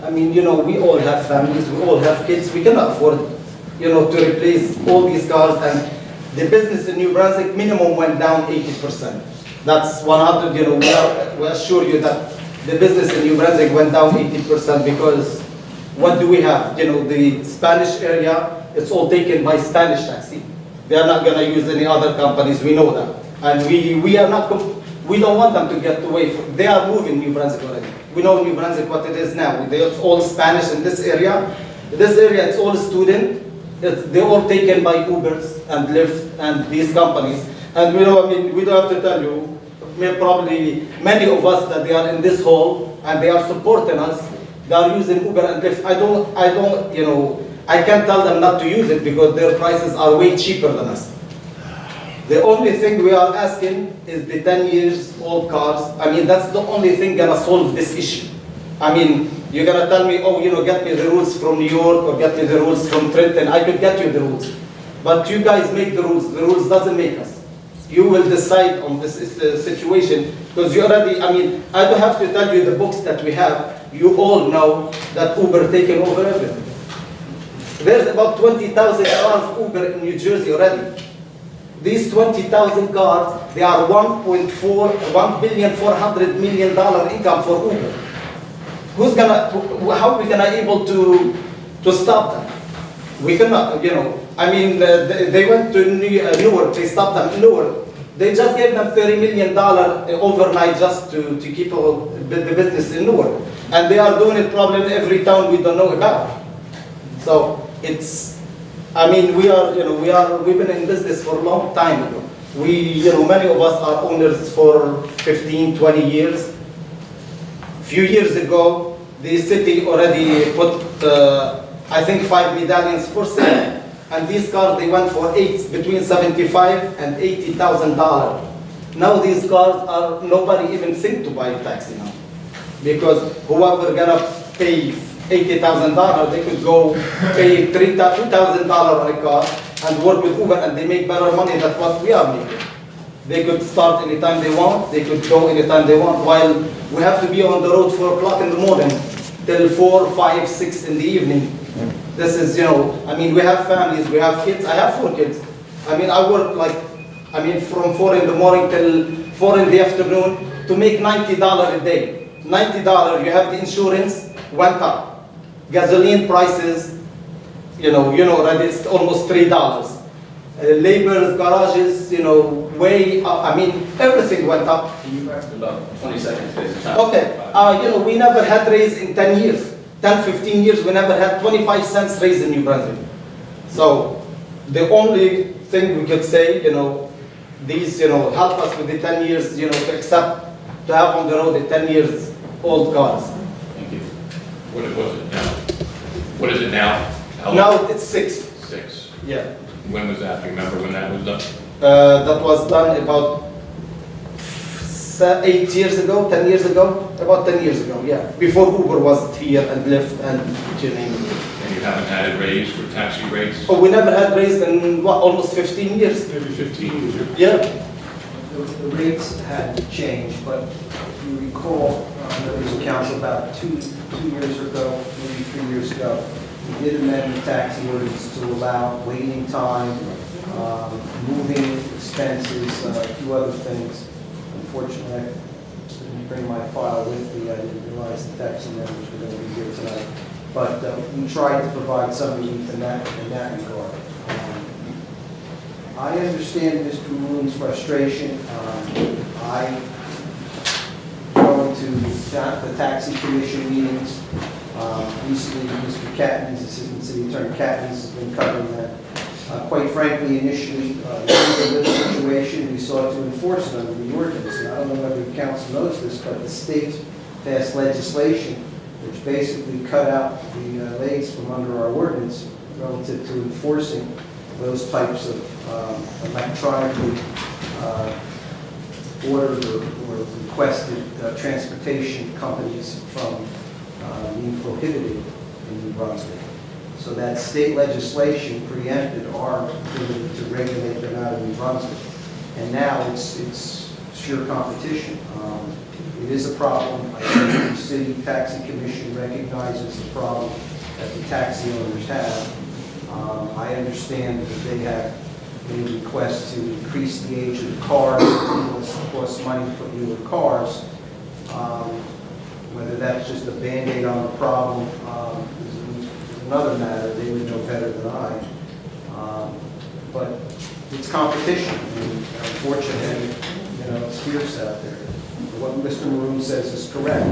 Speaker 9: I mean, we all have families, we all have kids, we cannot afford, to replace all these cars, and the business in New Brunswick minimum went down 80%. That's 100, we assure you that the business in New Brunswick went down 80% because what do we have? The Spanish area, it's all taken by Spanish taxi. They are not going to use any other companies, we know that. And we don't want them to get away from, they are moving New Brunswick already. We know New Brunswick what it is now. It's all Spanish in this area. This area, it's all student. They're all taken by Ubers and Lyft and these companies. And we don't have to tell you, probably many of us that they are in this hall and they are supporting us, they are using Uber and Lyft. I can't tell them not to use it because their prices are way cheaper than us. The only thing we are asking is the 10 years old cars. That's the only thing gonna solve this issue. You're gonna tell me, get me the rules from New York or get me the rules from Trenton. I could get you the rules. But you guys make the rules. The rules doesn't make us. You will decide on this situation because you already, I don't have to tell you the books that we have. You all know that Uber taken over everything. There's about 20,000 cars Uber in New Jersey already. These 20,000 cars, they are $1.4 billion income for Uber. How are we gonna able to stop them? We cannot, they went to Newark, they stopped them in Newark. They just gave them $30 million overnight just to keep the business in Newark. And they are doing it probably in every town we don't know about. So we've been in business for a long time ago. Many of us are owners for 15, 20 years. A few years ago, the city already put, I think 5 medallions for sale. And these cars, they went for between $75,000 and $80,000. Now these cars nobody even think to buy a taxi now. Because whoever gonna pay $80,000, they could go pay $2,000 on a car and work with Uber and they make better money than what we are making. They could start anytime they want, they could go anytime they want, while we have to be on the road 4 o'clock in the morning till 4, 5, 6 in the evening. This is, we have families, we have kids. I have 4 kids. I work from 4 in the morning till 4 in the afternoon to make $90 a day. $90, you have the insurance, went up. Gasoline prices, already it's almost $3. Labor, garages, way up. Everything went up.
Speaker 1: You have about 20 seconds, please.
Speaker 9: Okay, we never had raise in 10 years. 10, 15 years, we never had 25 cents raise in New Brunswick. So the only thing we could say, these, help us with the 10 years, to accept, to have on the road the 10 years old cars.
Speaker 14: Thank you. What was it now? What is it now?
Speaker 9: Now it's 6.
Speaker 14: 6.
Speaker 9: Yeah.
Speaker 14: When was that? Do you remember when that was done?
Speaker 9: That was done about 8 years ago, 10 years ago, about 10 years ago, yeah. Before Uber was here and Lyft and you name it.
Speaker 14: And you haven't had it raised for taxi rates?
Speaker 9: Oh, we never had raised in almost 15 years.
Speaker 14: Maybe 15 years.
Speaker 9: Yeah. The rates had changed, but if you recall, there was a council about two years ago, maybe 3 years ago. We did amend the taxi ordinance to allow waiting time moving expenses, a few other things. Unfortunately, I didn't bring my file with me. I didn't realize the taxi numbers were going to be here tonight. But we tried to provide some relief in that regard. I understand Mr. Maroon's frustration. I go to the taxi commission meetings. Recently, Mr. Catton's, Assistant City Attorney Catton's has been covering that. Quite frankly, initially, in this situation, we sought to enforce it under the ordinance. And I don't know whether the council knows this, but the state passed legislation which basically cut out the legs from under our ordinance relative to enforcing those types of electronically ordered or requested transportation companies from being prohibited in New Brunswick. So that state legislation preempted our ability to regulate them out of New Brunswick. And now it's sheer competition. It is a problem. I think the city taxi commission recognizes the problem that the taxi owners have. I understand that they have made requests to increase the age of the cars. It costs money to put newer cars. Whether that's just a Band-Aid on the problem is another matter. They would know better than I. But it's competition. And unfortunately, it's fierce out there. What Mr. Maroon says is correct.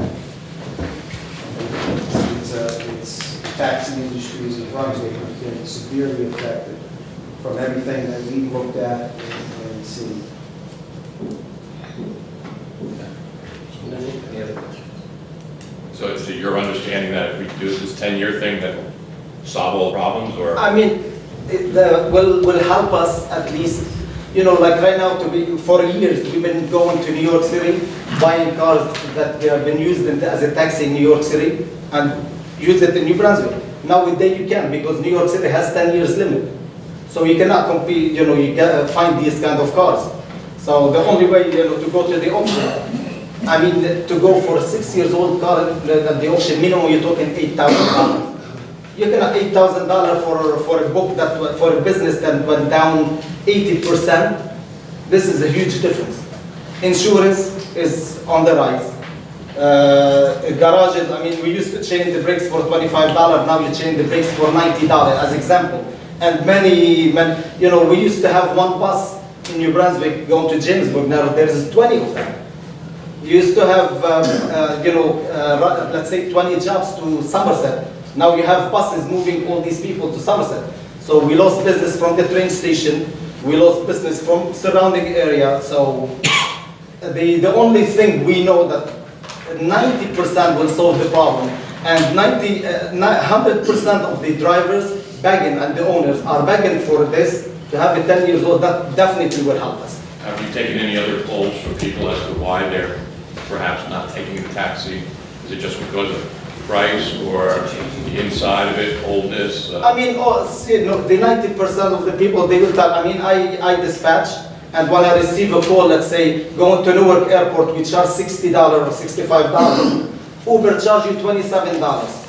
Speaker 9: It's the taxi industries in Brunswick have been severely affected from everything that we looked at and seen.
Speaker 14: Any other questions? So it's your understanding that if we do this 10-year thing, that will solve all problems, or?
Speaker 15: I mean, it will help us at least, like right now, for years, we've been going to New York City, buying cars that have been used as a taxi in New York City, and use it in New Brunswick. Nowadays you can, because New York City has 10 years limit. So you cannot compete, you can find these kind of cars. So the only way, to go to the auction, I mean, to go for a 6-year-old car at the auction, minimum you're talking $8,000. You cannot $8,000 for a book for a business that went down 80%. This is a huge difference. Insurance is on the rise. Garages, I mean, we used to change the brakes for $25. Now you change the brakes for $90, as example. And many, we used to have one bus in New Brunswick going to Jamesburg. Now there's 20 of them. You used to have, let's say 20 jobs to Somerset. Now you have buses moving all these people to Somerset. So we lost business from the train station. We lost business from surrounding area. So the only thing we know that 90% will solve the problem. And 100% of the drivers begging and the owners are begging for this to have a 10 years old. That definitely will help us.
Speaker 14: Have you taken any other polls from people as to why they're perhaps not taking the taxi? Is it just because of price or the inside of it, oldness?
Speaker 15: I mean, the 90% of the people, they will tell, I mean, I dispatch, and when I receive a call, let's say, going to Newark Airport, we charge $60 or $65. Uber charge you $27.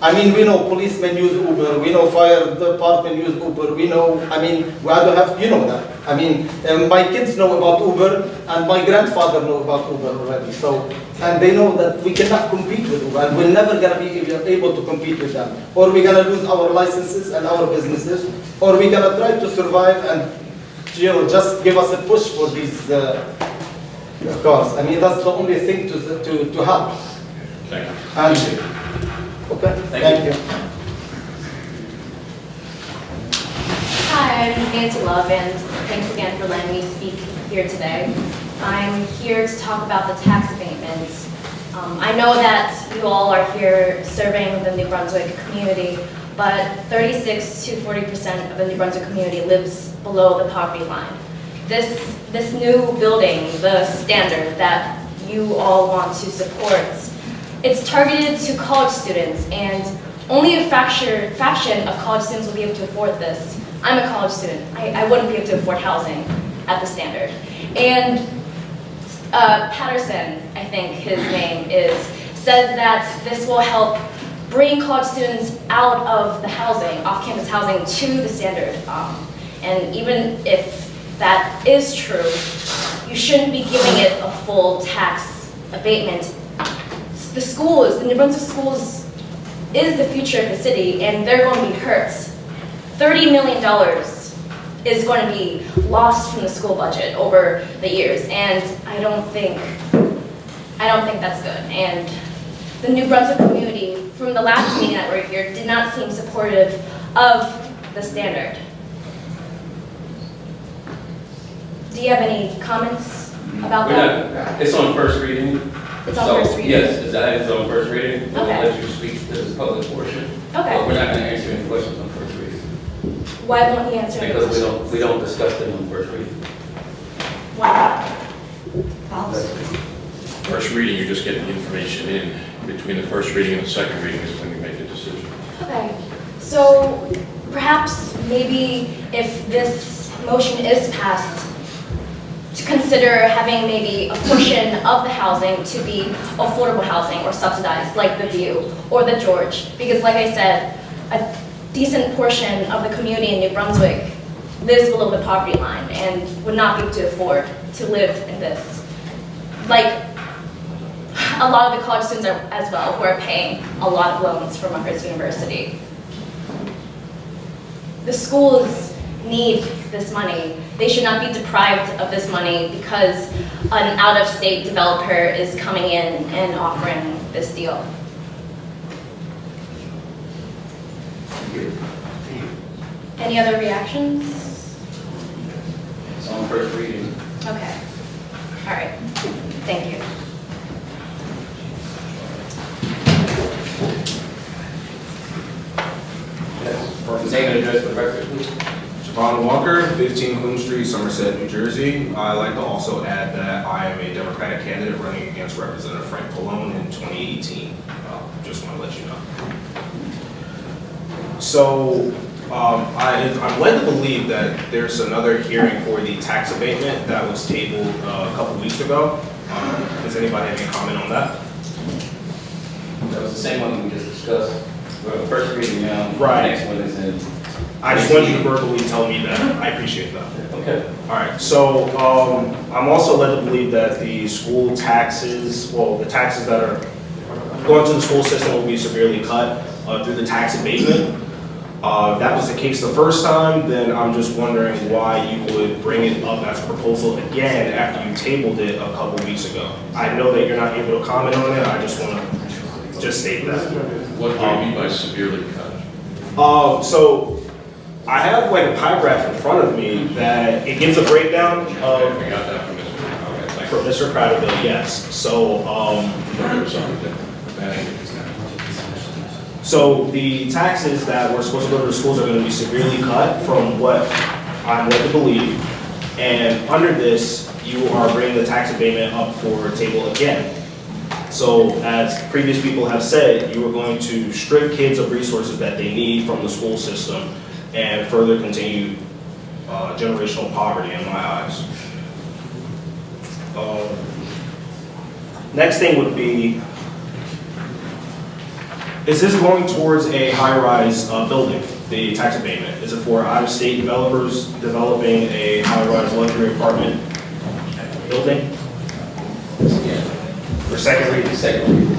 Speaker 15: I mean, we know policemen use Uber, we know fire department use Uber, we know, I mean, we don't have, that. I mean, my kids know about Uber, and my grandfather know about Uber already, so, and they know that we cannot compete with Uber, and we're never gonna be able to compete with them. Or we're gonna lose our licenses and our businesses, or we're gonna try to survive and, just give us a push for these cars. I mean, that's the only thing to help.
Speaker 14: Thank you.
Speaker 15: And, okay, thank you.
Speaker 13: Hi, I'm Nancy Love, and thanks again for letting me speak here today. I'm here to talk about the tax abatements. I know that you all are here serving the New Brunswick community, but 36 to 40% of the New Brunswick community lives below the poverty line. This new building, the standard that you all want to support, it's targeted to college students, and only a fraction of college students will be able to afford this. I'm a college student. I wouldn't be able to afford housing at the standard. And Patterson, I think his name is, says that this will help bring college students out of the housing, off-campus housing, to the standard. And even if that is true, you shouldn't be giving it a full tax abatement. The schools, the New Brunswick schools is the future of the city, and they're going to be hurt. $30 million is going to be lost from the school budget over the years, and I don't think that's good. And the New Brunswick community, from the last meeting that we were here, did not seem supportive of the standard. Do you have any comments about that?
Speaker 1: It's on first reading.
Speaker 13: It's on
Speaker 1: So,
Speaker 13: first reading?
Speaker 1: Yes, that is on first reading. We'll
Speaker 13: Okay.
Speaker 1: let you speak to this public portion.
Speaker 13: Okay.
Speaker 1: But we're not going to answer any questions on first reading.
Speaker 13: Why won't you answer any
Speaker 1: Because
Speaker 13: questions?
Speaker 1: we don't discuss them on first reading.
Speaker 13: Why not?
Speaker 14: First reading, you're just getting the information in. Between the first reading and the second reading is when you make a decision.
Speaker 13: Okay, so perhaps maybe if this motion is passed, to consider having maybe a portion of the housing to be affordable housing or subsidized, like the View or the George. Because like I said, a decent portion of the community in New Brunswick lives below the poverty line and would not be able to afford to live in this. Like a lot of the college students are, as well, who are paying a lot of loans from Rutgers University. The schools need this money. They should not be deprived of this money because an out-of-state developer is coming in and offering this deal. Any other reactions?
Speaker 1: It's on first reading.
Speaker 13: Okay. All right. Thank you.
Speaker 1: Name and address for the record, please.
Speaker 16: Javon Walker, 15 Queen Street, Somerset, New Jersey. I'd like to also add that I am a Democratic candidate running against Representative Frank Pallone in 2018. Just want to let you know. So I'm led to believe that there's another hearing for the tax abatement that was tabled a couple weeks ago. Does anybody have any comment on that?
Speaker 1: That was the same one we just discussed. Well, first reading now.
Speaker 16: Right.
Speaker 1: Next one is in.
Speaker 16: I just want you to verbally tell me that. I appreciate that.
Speaker 1: Okay.
Speaker 16: All right, so I'm also led to believe that the school taxes, well, the taxes that are going to the school system will be severely cut through the tax abatement. If that was the case the first time, then I'm just wondering why you would bring it up as a proposal again after you tabled it a couple weeks ago. I know that you're not able to comment on it, I just want to just state that.
Speaker 14: What do you mean by severely cut?
Speaker 16: So I have like a pie graph in front of me that it gives a breakdown
Speaker 14: I
Speaker 16: of,
Speaker 14: got that from Mr. Okay, thank
Speaker 16: for Mr. Crowderville, yes. So,
Speaker 14: you. Something different.
Speaker 16: so the taxes that were supposed to go to the schools are going to be severely cut from what I'm led to believe. And under this, you are bringing the tax abatement up for table again. So as previous people have said, you are going to strip kids of resources that they need from the school system and further continue generational poverty in my eyes. Next thing would be, is this going towards a high-rise building, the tax abatement? Is it for out-of-state developers developing a high-rise luxury apartment building? For second reading?
Speaker 1: Second reading.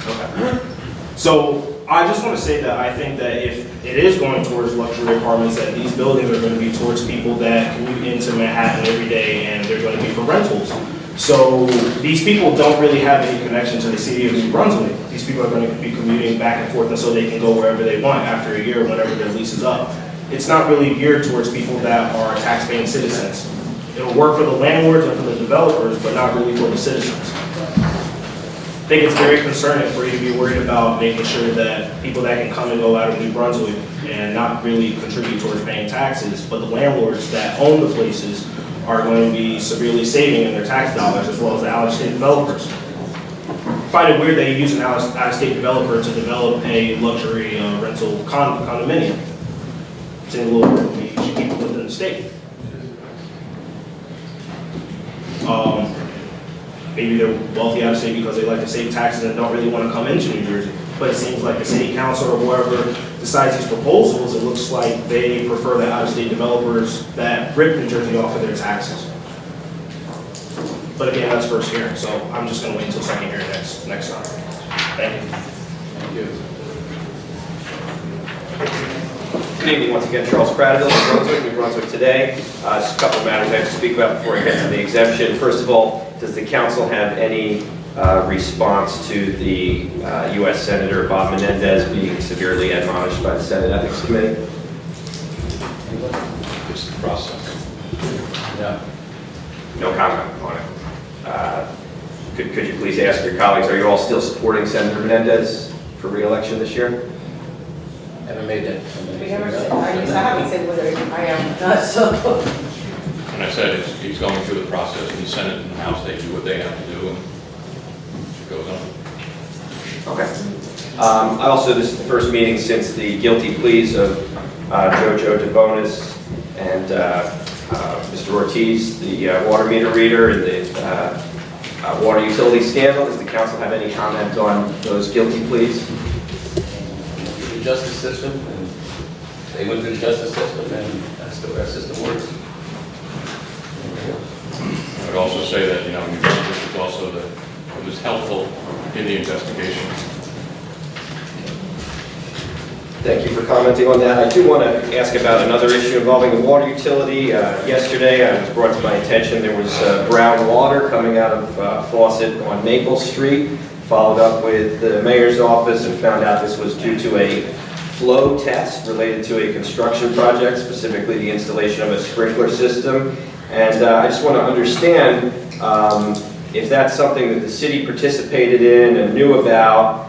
Speaker 16: Okay. So I just want to say that I think that if it is going towards luxury apartments, that these buildings are going to be towards people that commute into Manhattan every day and they're going to be for rentals. So these people don't really have any connection to the city of New Brunswick. These people are going to be commuting back and forth and so they can go wherever they want after a year whenever their lease is up. It's not really geared towards people that are tax-paying citizens. It'll work for the landlords and for the developers, but not really for the citizens. I think it's very concerning for you to be worried about making sure that people that can come and go out of New Brunswick and not really contribute towards paying taxes, but the landlords that own the places are going to be severely saving in their tax dollars, as well as the out-of-state developers. I find it weird that you use an out-of-state developer to develop a luxury rental condominium. It's a little weird. You should keep it within the state. maybe they're wealthy out of state because they like to save taxes and don't really want to come into New Jersey. But it seems like the city council or whoever decides these proposals, it looks like they prefer the out-of-state developers that rip New Jersey off of their taxes. But again, that's first hearing, so I'm just gonna wait until second hearing next time. Thank you.
Speaker 1: Thank you.
Speaker 7: Good evening, once again, Charles Cradaville, New Brunswick today. Just a couple of matters I have to speak about before I get to the exemption. First of all, does the council have any response to the U.S. Senator Bob Menendez being severely admonished by the Senate Ethics Committee?
Speaker 14: It's the process.
Speaker 1: Yeah.
Speaker 7: No comment on it. Could you please ask your colleagues, are you all still supporting Senator Menendez for re-election this year?
Speaker 1: Haven't made that.
Speaker 3: We never said, I guess I haven't said whether I am or not, so.
Speaker 14: And I said, he's going through the process in the Senate and the House, they do what they have to do, and it goes on.
Speaker 7: Okay. This is the first meeting since the guilty pleas of Jojo DeBonis and Mr. Ortiz, the water meter reader and the water utility scandal. Does the council have any comment on those guilty pleas?
Speaker 1: The justice system, and they went through the justice system, and that's the way our system works.
Speaker 14: I would also say that, New Brunswick was also it was helpful in the investigation.
Speaker 7: Thank you for commenting on that. I do want to ask about another issue involving the water utility. Yesterday, I was brought to my attention there was brown water coming out of a faucet on Maple Street. Followed up with the mayor's office and found out this was due to a flow test related to a construction project, specifically the installation of a sprinkler system. And I just want to understand if that's something that the city participated in and knew about.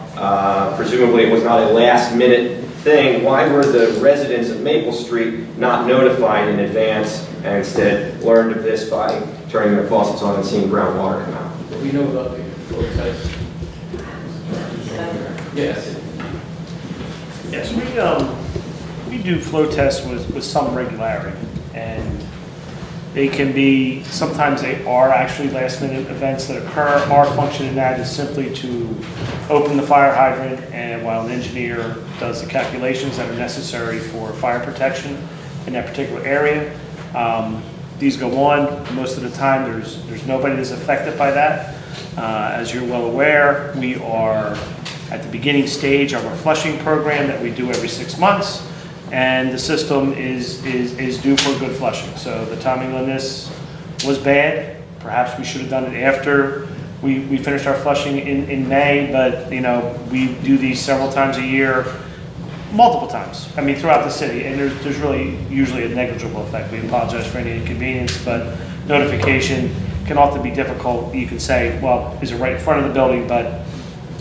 Speaker 7: Presumably it was not a last-minute thing. Why were the residents of Maple Street not notified in advance and instead learned of this by turning their faucets on and seeing brown water come out?
Speaker 1: We know about the flow test. Yes.
Speaker 10: Yes, we do flow tests with some regularity, and they can be, sometimes they are actually last minute events that occur. Our function in that is simply to open the fire hydrant, and while an engineer does the calculations that are necessary for fire protection in that particular area, these go on. Most of the time there's nobody that's affected by that. As you're well aware, we are at the beginning stage of our flushing program that we do every 6 months, and the system is due for good flushing. So the timing on this was bad. Perhaps we should have done it after we finished our flushing in May, but we do these several times a year, multiple times, throughout the city, and there's really usually a negligible effect. We apologize for any inconvenience, but notification can often be difficult. You can say, well, is it right in front of the building, but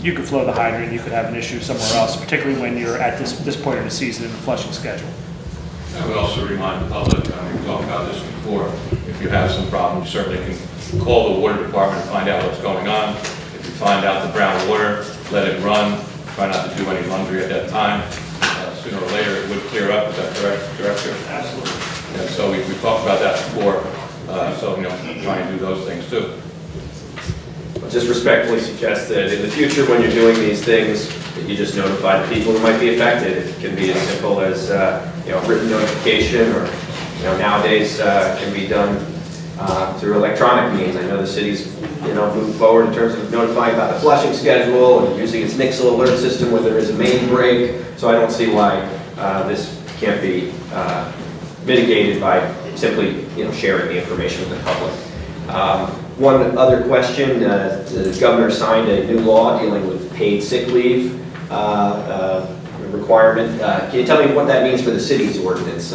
Speaker 10: you could flow the hydrant, you could have an issue somewhere else, particularly when you're at this point of the season in the flushing schedule.
Speaker 14: I would also remind the public, we've talked about this before, if you have some problems, you certainly can call the water department and find out what's going on. If you find out the brown water, let it run, try not to do any laundry at that time. Sooner or later, it would clear up. Is that correct, Director?
Speaker 10: Absolutely.
Speaker 14: And so we talked about that before, so try and do those things too.
Speaker 7: I'll just respectfully suggest that in the future, when you're doing these things, that you just notify the people who might be affected. It can be as simple as written notification, or nowadays can be done through electronic means. I know the city's moved forward in terms of notifying about the flushing schedule and using its Nixle alert system when there is a main break. So I don't see why this can't be mitigated by simply sharing the information with the public. One other question, the governor signed a new law dealing with paid sick leave requirement. Can you tell me what that means for the city's ordinance?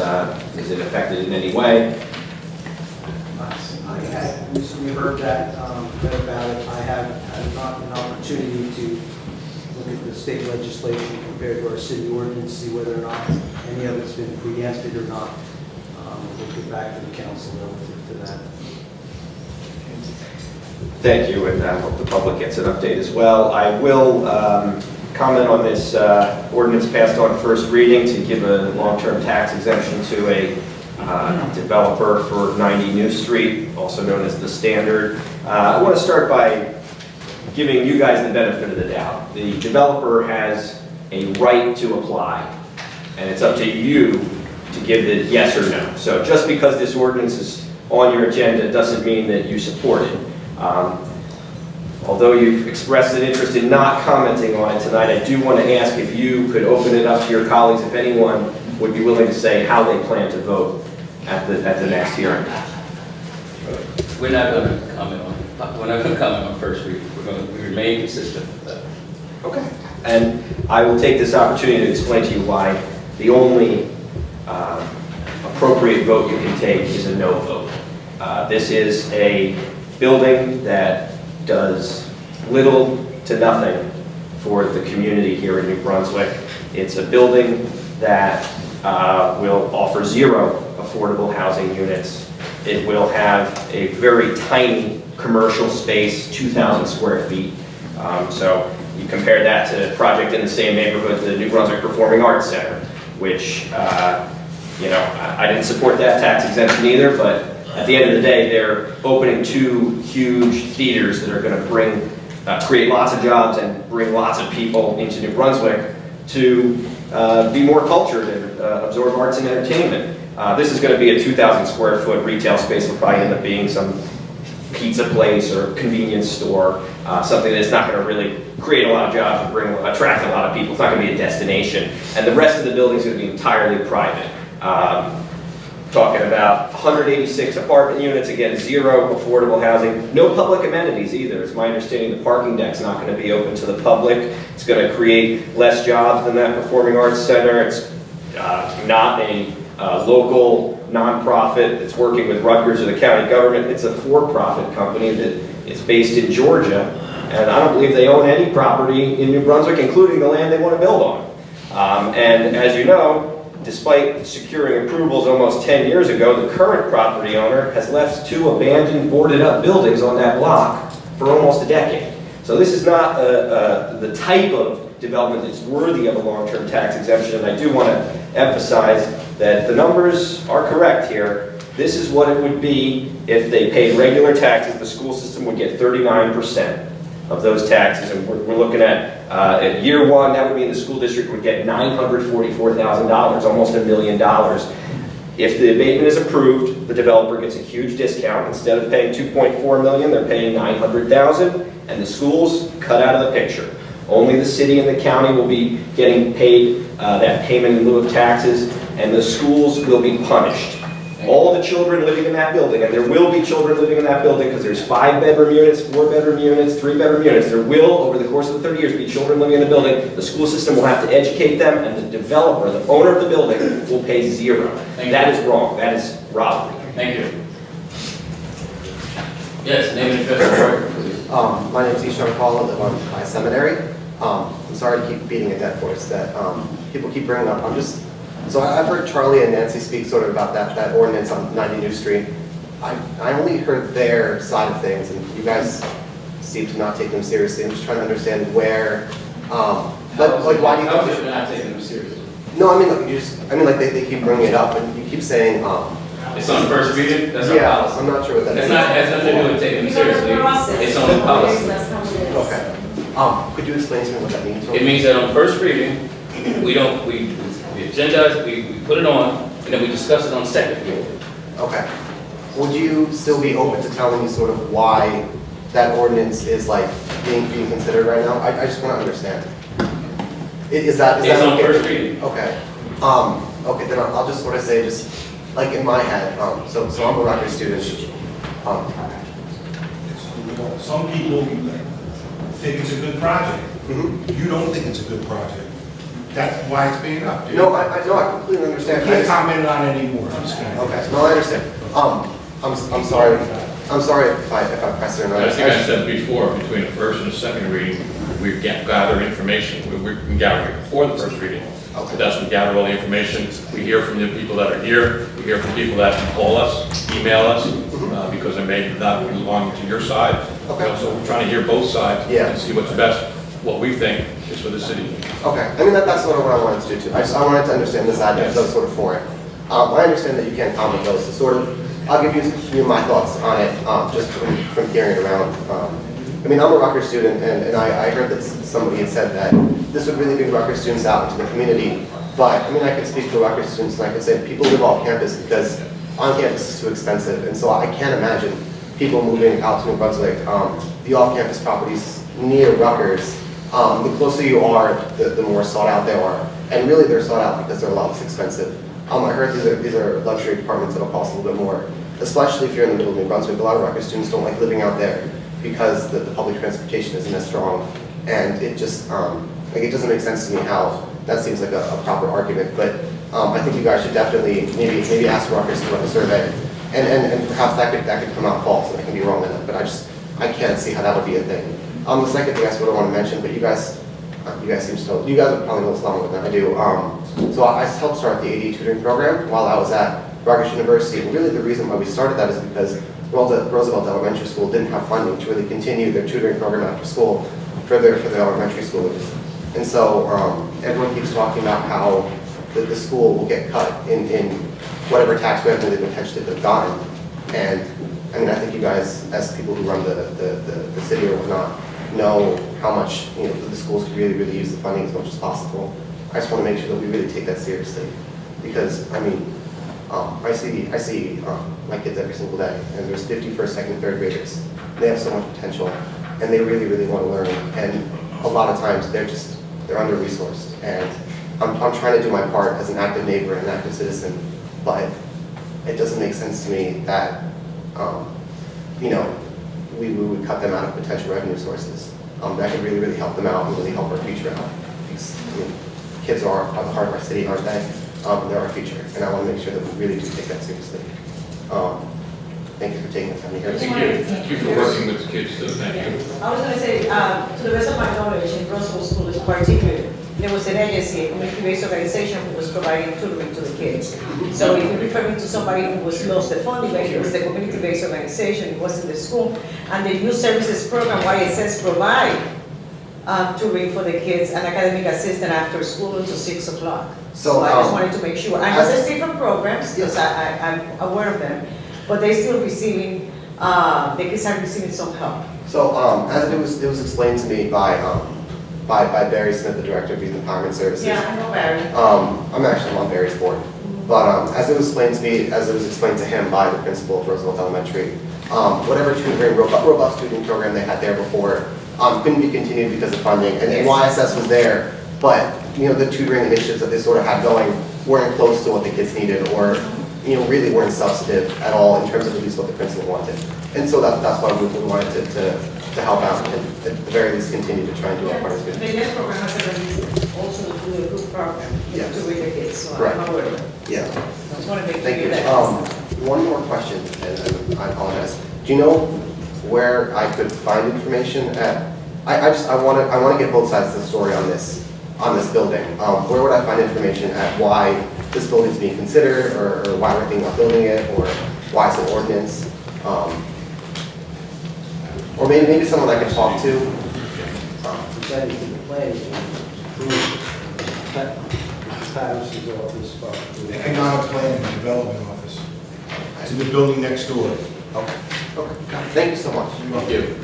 Speaker 7: Is it affected in any way?
Speaker 9: I had recently heard that, read about it. I have not an opportunity to look at the state legislation compared to our city ordinance, see whether or not any of it's been preempted or not. We'll get back to the council relative to that.
Speaker 7: Thank you, and I hope the public gets an update as well. I will comment on this ordinance passed on first reading to give a long-term tax exemption to a developer for 90 New Street, also known as The Standard. I want to start by giving you guys the benefit of the doubt. The developer has a right to apply, and it's up to you to give the yes or no. So just because this ordinance is on your agenda doesn't mean that you support it. Although you've expressed an interest in not commenting on it tonight, I do want to ask if you could open it up to your colleagues, if anyone would be willing to say how they plan to vote at the next hearing.
Speaker 1: We're not going to comment on first reading. We remain consistent with that.
Speaker 7: Okay. And I will take this opportunity to explain to you why the only appropriate vote you can take is a no vote. This is a building that does little to nothing for the community here in New Brunswick. It's a building that will offer 0 affordable housing units. It will have a very tiny commercial space, 2,000 square feet. So you compare that to a project in the same neighborhood, the New Brunswick Performing Arts Center, which, I didn't support that tax exemption either, but at the end of the day, they're opening 2 huge theaters that are going to create lots of jobs and bring lots of people into New Brunswick to be more cultured and absorb arts and entertainment. This is going to be a 2,000 square foot retail space. It'll probably end up being some pizza place or convenience store, something that's not going to really create a lot of jobs and attract a lot of people. It's not going to be a destination. And the rest of the building is going to be entirely private. Talking about 186 apartment units, again, 0 affordable housing, no public amenities either. It's my understanding the parking deck's not going to be open to the public. It's going to create less jobs than that Performing Arts Center. It's not a local nonprofit that's working with Rutgers or the county government. It's a for-profit company that is based in Georgia, and I don't believe they own any property in New Brunswick, including the land they want to build on. And as you know, despite securing approvals almost 10 years ago, the current property owner has left 2 abandoned, boarded-up buildings on that block for almost a decade. So this is not the type of development that's worthy of a long-term tax exemption, and I do want to emphasize that the numbers are correct here. This is what it would be if they paid regular taxes. The school system would get 39% of those taxes, and we're looking at year 1, that would mean the school district would get $944,000, almost $1 million. If the abatement is approved, the developer gets a huge discount. Instead of paying $2.4 million, they're paying $900,000, and the schools cut out of the picture. Only the city and the county will be getting paid that payment in lieu of taxes, and the schools will be punished. All the children living in that building, and there will be children living in that building because there's 5-bedroom units, 4-bedroom units, 3-bedroom units. There will, over the course of the 30 years, be children living in the building. The school system will have to educate them, and the developer, the owner of the building, will pay 0. That is wrong. That is robbery.
Speaker 1: Thank you. Yes, name and address for the record, please.
Speaker 8: My name is Ishan Paul. I live on High Seminary. I'm sorry to keep beating a dead horse that people keep bringing up. So I've heard Charlie and Nancy speak sort of about that ordinance on 90 New Street. I only heard their side of things, and you guys seem to not take them seriously. I'm just trying to understand where, like why do you think
Speaker 1: they're not taking them seriously?
Speaker 8: No, I mean like they keep bringing it up, and you keep saying
Speaker 1: It's on first reading. That's
Speaker 8: yeah,
Speaker 1: our policy.
Speaker 8: I'm not sure what that is.
Speaker 1: It has nothing to do with taking them seriously. It's on the policy.
Speaker 8: Okay. Could you explain to me what that means?
Speaker 1: It means that on first reading, we agendize, we put it on, and then we discuss it on second reading.
Speaker 8: Okay. Would you still be open to telling me sort of why that ordinance is like being considered right now? I just want to understand. Is that
Speaker 1: It's on
Speaker 8: okay?
Speaker 1: first reading.
Speaker 8: Okay. Okay, then I'll just sort of say, just like in my head, so I'm a Rutgers student.
Speaker 6: Some people think it's a good project.
Speaker 8: Mm-hmm.
Speaker 6: You don't think it's a good project. That's why it's being up.
Speaker 8: No, I completely understand.
Speaker 6: You can't comment on it anymore. I'm just kidding.
Speaker 8: Okay, no, I understand. I'm sorry. I'm sorry if I press it or not.
Speaker 14: I think I said before, between the first and the second reading, we gather information. We gather it before the first reading.
Speaker 8: Okay.
Speaker 14: That's we gather all the information. We hear from the people that are here. We hear from people that call us, email us, because they may not belong to your side.
Speaker 8: Okay.
Speaker 14: So we're trying to hear both sides and see what's best, what we think is for the city.
Speaker 8: Okay, I mean, that's sort of what I wanted to do too. I wanted to understand this idea, those sort of foreign. I understand that you can't comment those, so sort of I'll give you my thoughts on it, just from hearing it around. I mean, I'm a Rutgers student, and I heard that somebody had said that this would really bring Rutgers students out into the community. But, I mean, I could speak to Rutgers students, and I could say people live off campus because on campus is too expensive. And so I can't imagine people moving out to New Brunswick. The off-campus properties near Rutgers, the closer you are, the more sought out they are. And really, they're sought out because they're a lot less expensive. I heard these are luxury apartments that'll cost a little bit more, especially if you're in the middle of New Brunswick. A lot of Rutgers students don't like living out there because the public transportation isn't as strong. And it just, it doesn't make sense to me how that seems like a proper argument. But I think you guys should definitely maybe ask Rutgers to run a survey. And perhaps that could come out false, and I can be wrong in that, but I can't see how that would be a thing. The second thing I sort of want to mention, but you guys seem to know, you guys would probably know this longer than I do. So I helped start the AD tutoring program while I was at Rutgers University. And really the reason why we started that is because Roosevelt Elementary School didn't have funding to really continue their tutoring program after school for their elementary schoolers. And so everyone keeps talking about how the school will get cut in whatever tax revenue they potentially could have gotten. And I mean, I think you guys, as people who run the city or whatnot, know how much the schools could really use the funding as much as possible. I just want to make sure that we really take that seriously, because I mean, I see my kids every single day, and there's 50 first, second, and third graders. They have so much potential, and they really want to learn. And a lot of times they're under-resourced, and I'm trying to do my part as an active neighbor and an active citizen, but it doesn't make sense to me that we would cut them out of potential revenue sources. That could really help them out and really help our future out. Because kids are at the heart of our city, aren't they? They're our future, and I want to make sure that we really do take that seriously. Thank you for taking the time to hear us.
Speaker 14: Thank you for working with the kids, too. Thank you.
Speaker 3: I was going to say, to the best of my knowledge, in Brunswick School in particular, there was an agency, a community-based organization who was providing tutoring to the kids. So if you're referring to somebody who was lost the funding, it was the community-based organization, it wasn't the school. And the youth services program, why it says provide tutoring for the kids and academic assistant after school until 6 o'clock. So I just wanted to make sure. I know there's different programs, because I'm aware of them, but they're still receiving, the kids are receiving some help.
Speaker 8: So as it was explained to me by Barry Smith, the Director of Youth Empowerment Services.
Speaker 3: Yeah, I know Barry.
Speaker 8: I'm actually on Barry's board. But as it was explained to me, as it was explained to him by the principal of Roosevelt Elementary, whatever tutoring, robust tutoring program they had there before couldn't be continued because of funding. And YSS was there, but the tutoring initiatives that they sort of had going weren't close to what the kids needed, or really weren't substantive at all in terms of at least what the principal wanted. And so that's why we wanted to help out and at the very least continue to try and do our part as good.
Speaker 3: The next program has also do a good program to read the kids, so
Speaker 8: Correct.
Speaker 3: I'm aware of it.
Speaker 8: Yeah.
Speaker 3: I just want to make
Speaker 8: Thank
Speaker 3: sure
Speaker 8: you.
Speaker 3: that.
Speaker 8: One more question, and I apologize. Do you know where I could find information at? I want to get both sides of the story on this building. Where would I find information at why this building is being considered, or why we're thinking about building it, or why it's an ordinance? Or maybe someone I can talk to.
Speaker 9: That is in the plan, Patterson's office,
Speaker 6: Economic Planning and Development Office. It's in the building next door.
Speaker 8: Okay. Thank you so much.
Speaker 1: Thank you.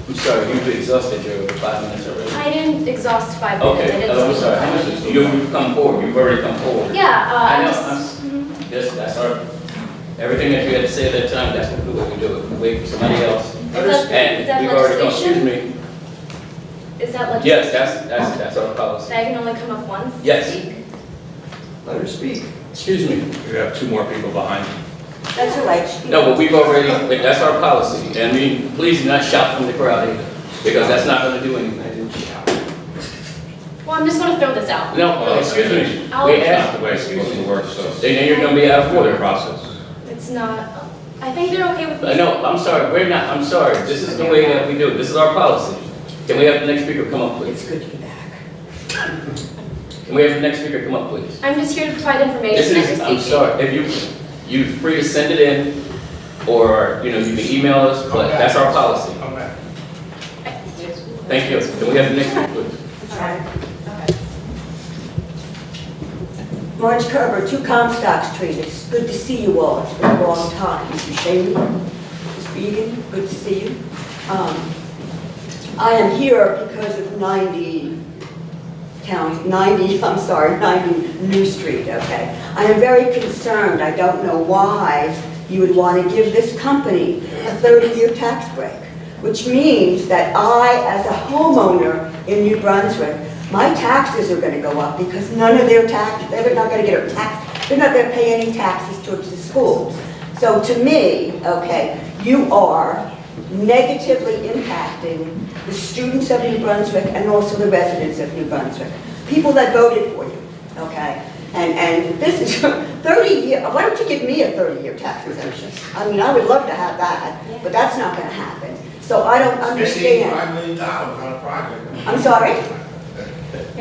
Speaker 1: I'm sorry, you've exhausted your 5 minutes already.
Speaker 13: I didn't exhaust 5 minutes. I
Speaker 1: Okay,
Speaker 13: didn't
Speaker 1: I'm
Speaker 13: speak
Speaker 1: sorry,
Speaker 13: for
Speaker 1: how much
Speaker 13: 5
Speaker 1: is,
Speaker 13: minutes.
Speaker 1: you've come forward, you've already come forward.
Speaker 13: Yeah,
Speaker 1: I know,
Speaker 13: mhm.
Speaker 1: that's our, everything that you had to say at that time, that's what we do, we wait for somebody else.
Speaker 13: Is that
Speaker 1: And we've already come, excuse
Speaker 13: legislation?
Speaker 1: me,
Speaker 13: Is that
Speaker 1: yes,
Speaker 13: legislation?
Speaker 1: that's our policy.
Speaker 13: That I can only come up once? to
Speaker 1: Yes.
Speaker 13: speak?
Speaker 1: Let her speak. Excuse me.
Speaker 14: We have 2 more people behind you.
Speaker 3: That's all right.
Speaker 1: No, but we've already, but that's our policy, and please do not shout from the crowd either, because that's not gonna do anything.
Speaker 13: Well, I'm just gonna throw this out.
Speaker 1: No, excuse me,
Speaker 13: I'll-
Speaker 1: we
Speaker 14: That's
Speaker 1: asked,
Speaker 14: not the way it's supposed to work, so.
Speaker 1: then you're gonna be out of
Speaker 14: Order
Speaker 1: order.
Speaker 14: process.
Speaker 13: It's not, I think they're okay with me.
Speaker 1: No, I'm sorry, we're not, I'm sorry, this is the way that we do it, this is our policy. Can we have the next speaker come up, please?
Speaker 3: It's good to be back.
Speaker 1: Can we have the next speaker come up, please?
Speaker 13: I'm just here to provide information.
Speaker 1: This
Speaker 13: and
Speaker 1: is, I'm
Speaker 13: receive
Speaker 1: sorry, if you're free to send it in, or, you can email us, but that's our policy.
Speaker 6: Come back.
Speaker 1: Thank you. Can we have the next speaker, please?
Speaker 3: Okay.
Speaker 17: Marge Kerber, 2 Comstock Street. It's good to see you all. It's been a long time. Mr. Shaley, Mr. Egan, good to see you. I am here because of 90 New Street, okay? I am very concerned. I don't know why you would want to give this company a 30-year tax break, which means that I, as a homeowner in New Brunswick, my taxes are going to go up because none of their taxes, they're not going to get a tax, they're not going to pay any taxes towards the schools. So to me, okay, you are negatively impacting the students of New Brunswick and also the residents of New Brunswick, people that voted for you, okay? And this is 30 years, why don't you give me a 30-year tax exemption? I mean, I would love to have that, but that's not going to happen. So I don't understand.
Speaker 5: $5 million on a project.
Speaker 17: I'm sorry?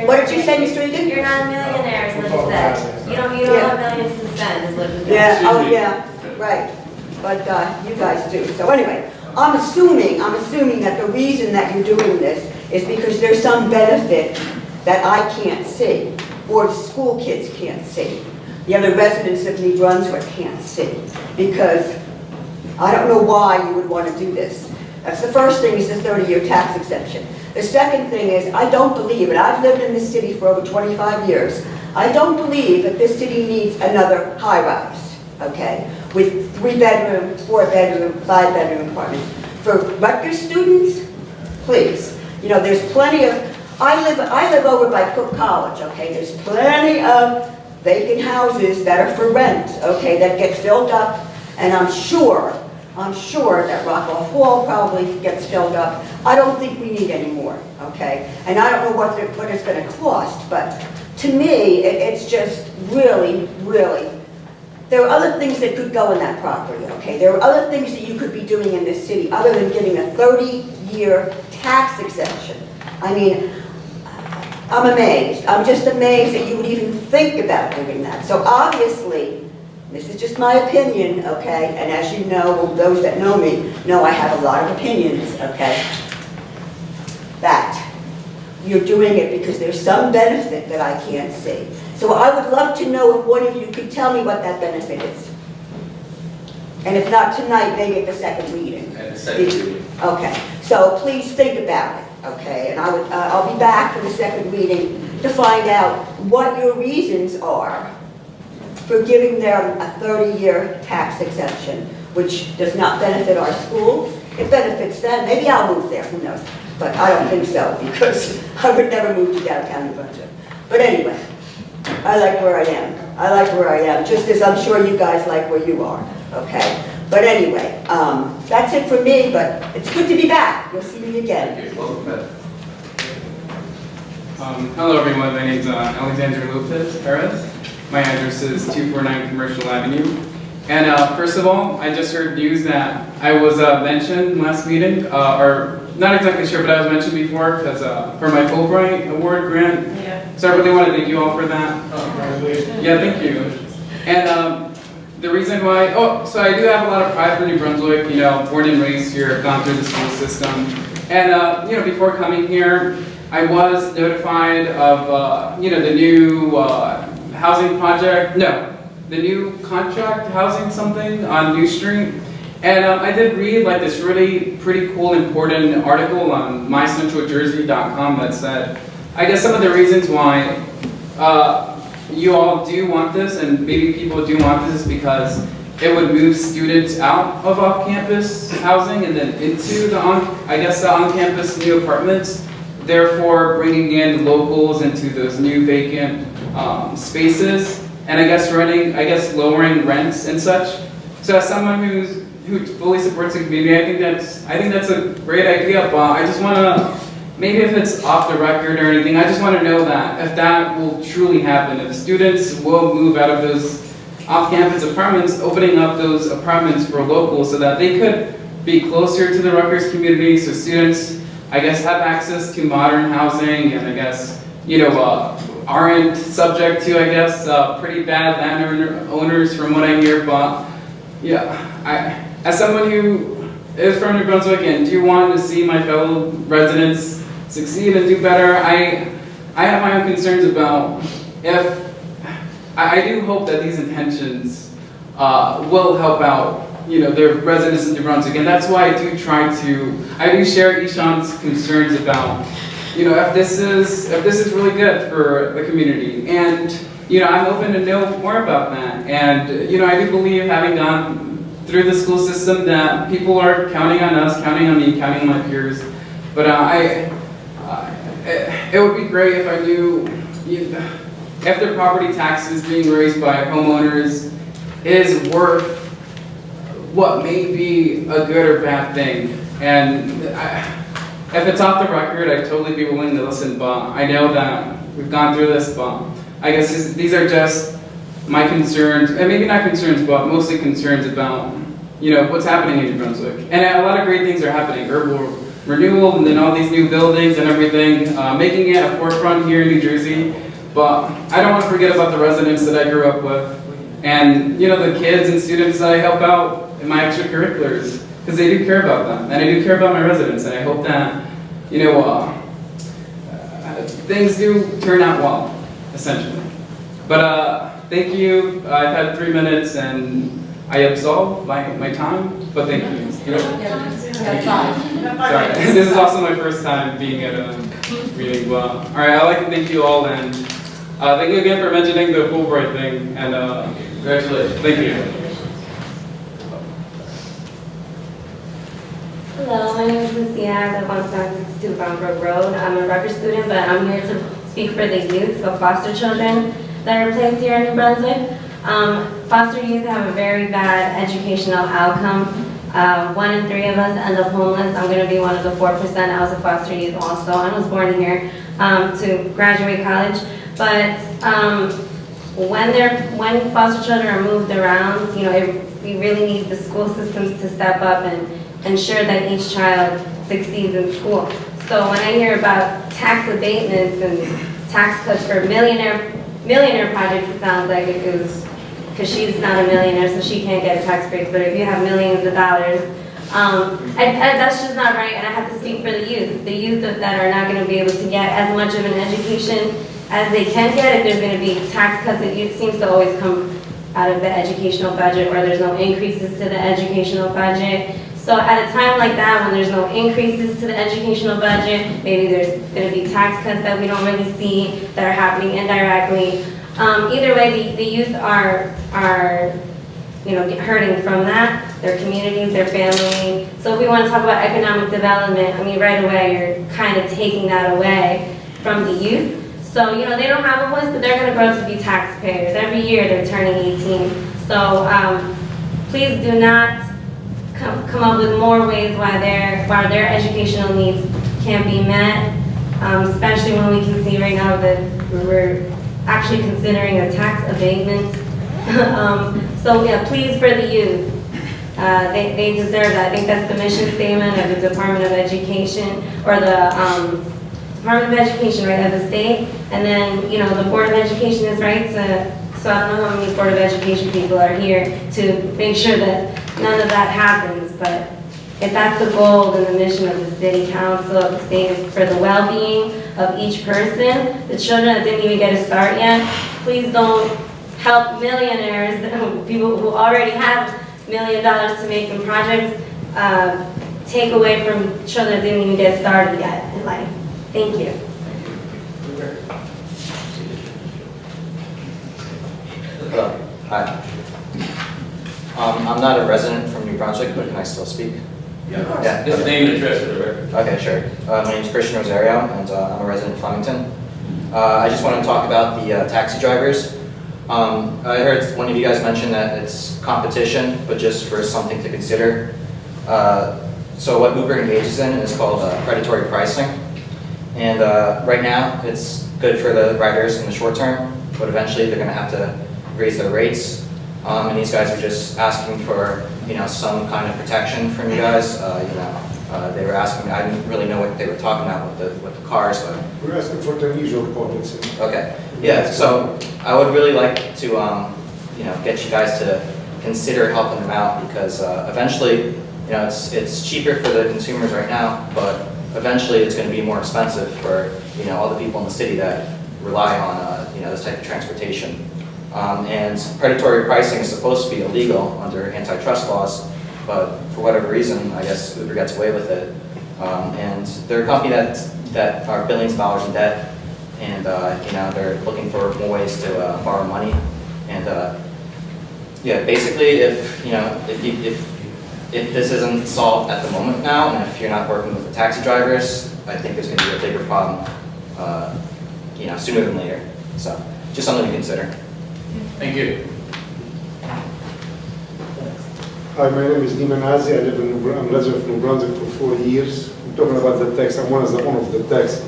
Speaker 17: What did you say, Mr. Egan?
Speaker 13: You're not a millionaire, is what you said. You don't have millions to spend, is what you said.
Speaker 17: Yeah, oh yeah, right. But you guys do. So anyway, I'm assuming that the reason that you're doing this is because there's some benefit that I can't see, or the school kids can't see, the other residents of New Brunswick can't see, because I don't know why you would want to do this. That's the first thing, is the 30-year tax exemption. The second thing is, I don't believe, and I've lived in this city for over 25 years, I don't believe that this city needs another high-rise, okay, with 3-bedroom, 4-bedroom, 5-bedroom apartments. For Rutgers students, please. You know, there's plenty of, I live over by Cook College, okay, there's plenty of vacant houses that are for rent, okay, that get filled up, and I'm sure that Rockoff Hall probably gets filled up. I don't think we need any more, okay? And I don't know what it's going to cost, but to me, it's just really, there are other things that could go in that property, okay? There are other things that you could be doing in this city other than getting a 30-year tax exemption. I mean, I'm amazed. I'm just amazed that you would even think about doing that. So obviously, this is just my opinion, okay? And as you know, those that know me know I have a lot of opinions, okay? That you're doing it because there's some benefit that I can't see. So I would love to know if one of you could tell me what that benefit is. And if not tonight, maybe at the second reading.
Speaker 1: At the second reading.
Speaker 17: Okay, so please think about it, okay? And I'll be back for the second reading to find out what your reasons are for giving them a 30-year tax exemption, which does not benefit our schools. It benefits them. Maybe I'll move there, who knows? But I don't think so, because I would never move to downtown New Brunswick. But anyway, I like where I am. I like where I am, just as I'm sure you guys like where you are, okay? But anyway, that's it for me, but it's good to be back. You'll see me again.
Speaker 1: Welcome back.
Speaker 18: Hello everyone, my name is Alexander Lopez Perez. My address is 249 Commercial Avenue. And first of all, I just heard news that I was mentioned last meeting, or not exactly sure, but I was mentioned before because for my Fulbright Award grant. Yeah. So I really want to thank you all for that. Yeah, thank you. And the reason why, so I do have a lot of pride for New Brunswick, you know, born and raised here, I've gone through the school system. And, you know, before coming here, I was notified of, you know, the new housing project, the new contract housing something on New Street. And I did read like this really pretty cool, important article on mycentraljersey.com that said, I guess some of the reasons why you all do want this, and maybe people do want this, is because it would move students out of off-campus housing and then into the on-campus new apartments, therefore bringing in locals into those new vacant spaces, and I guess lowering rents and such. So as someone who fully supports the community, I think that's a great idea, but I just want to, maybe if it's off the record or anything, I just want to know that if that will truly happen, if students will move out of those off-campus apartments, opening up those apartments for locals so that they could be closer to the Rutgers community, so students, I guess, have access to modern housing, and I guess, you know, aren't subject to, I guess, pretty bad landowners from what I hear. But yeah, as someone who is from New Brunswick and do want to see my fellow residents succeed and do better, I have my own concerns about if I do hope that these intentions will help out, the residents of New Brunswick, and that's why I do share Ishan's concerns about, if this is really good for the community, and I'm open to know more about that, and I do believe, having gone through the school system, that people are counting on us, counting on me, counting on my peers, but it would be great if I knew if their property taxes being raised by homeowners is worth what may be a good or bad thing. And if it's off the record, I'd totally be willing to listen, but I know that we've gone through this, but I guess these are just my concerns, and maybe not concerns, but mostly concerns about, what's happening in New Brunswick. And a lot of great things are happening, urban renewal, and then all these new buildings and everything, making it a forefront here in New Jersey. But I don't want to forget about the residents that I grew up with, and the kids and students that I help out in my extracurriculars, because they do care about them, and I do care about my residents, and I hope that things do turn out well, essentially. But thank you. I've had 3 minutes, and I absolve my time. But thank you. Sorry, this is also my first time being at a meeting. Well, all right. I'd like to thank you all, and thank you again for mentioning the Fulbright thing, and congratulations. Thank you.
Speaker 13: Hello, my name is Lucia. I live on 762 Brownbrook Road. I'm a record student, but I'm here to speak for the youth of foster children that are placed here in New Brunswick. Foster youth have a very bad educational outcome. 1 in 3 of us end up homeless. I'm going to be one of the 4%. I was a foster youth also. I was born here to graduate college. But when foster children are moved around, we really need the school systems to step up and ensure that each child succeeds in school. So when I hear about tax abatements and tax cuts for millionaire projects, it sounds like it was, because she's not a millionaire, so she can't get a tax break, but if you have millions of dollars, that's just not right, and I have to speak for the youth that are not going to be able to get as much of an education as they can get. If there's going to be tax cuts, it seems to always come out of the educational budget, or there's no increases to the educational budget. So at a time like that, when there's no increases to the educational budget, maybe there's going to be tax cuts that we don't really see that are happening indirectly. Either way, the youth are hurting from that, their communities, their family. So if we want to talk about economic development, right away you're kind of taking that away from the youth. So, they don't have a voice, but they're going to grow to be taxpayers. Every year they're turning 18. So please do not come up with more ways why their educational needs can't be met, especially when we can see right now that we're actually considering a tax abatement. So yeah, please, for the youth, they deserve that. I think that's the mission statement of the Department of Education, or the Department of Education, right, of the state. And then, the Board of Education is right so I don't know how many Board of Education people are here to make sure that none of that happens, but if that's the goal and the mission of the city council, of the state, is for the well-being of each person, the children that didn't even get a start yet, please don't help millionaires, people who already have $1 million to make in projects, take away from children that didn't even get started yet in life. Thank you.
Speaker 19: Hi. I'm not a resident from New Brunswick, but can I still speak?
Speaker 1: Yeah. Just name and address for the record.
Speaker 19: Okay, sure. My name is Christian Rosario, and I'm a resident of Flemington. I just want to talk about the taxi drivers. I heard one of you guys mention that it's competition, but just for something to consider. So what Uber engages in is called predatory pricing. And right now, it's good for the riders in the short term, but eventually they're going to have to raise their rates. And these guys are just asking for, some kind of protection from you guys. They were asking, I didn't really know what they were talking about with the cars, but.
Speaker 6: We're asking for the usual reports.
Speaker 19: Okay, yeah, so I would really like to, get you guys to consider helping them out, because eventually, it's cheaper for the consumers right now, but eventually it's going to be more expensive for, all the people in the city that rely on, this type of transportation. And predatory pricing is supposed to be illegal under antitrust laws, but for whatever reason, I guess Uber gets away with it. And they're a company that are billions of dollars in debt, and they're looking for more ways to borrow money. And yeah, basically, if this isn't solved at the moment now, and if you're not working with the taxi drivers, I think there's going to be a bigger problem, sooner than later. So, just something to consider.
Speaker 1: Thank you.
Speaker 20: Hi, my name is Nima Nazi. I live in I'm resident of New Brunswick for 4 years. I'm talking about the tax. I'm one of the owner of the tax.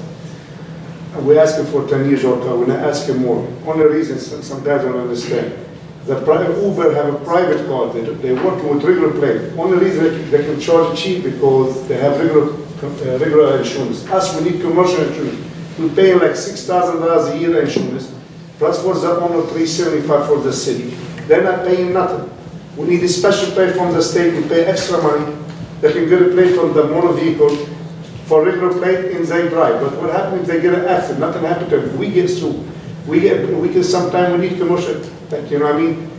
Speaker 20: And we're asking for 10 years or we're not asking more. Only reason, sometimes I don't understand. Uber have a private car. They work with regular plate. Only reason they can charge cheap because they have regular insurance. Us, we need commercial insurance. We're paying like $6,000 a year insurance. Plus for the owner, $375 for the city. They're not paying nothing. We need a special pay from the state. We pay extra money. They can get a plate from the motor vehicle for regular plate and they drive. But what happens if they get an accident? Nothing happened to them. We get sued. We can sometimes we need commercial. Like, you know what I mean?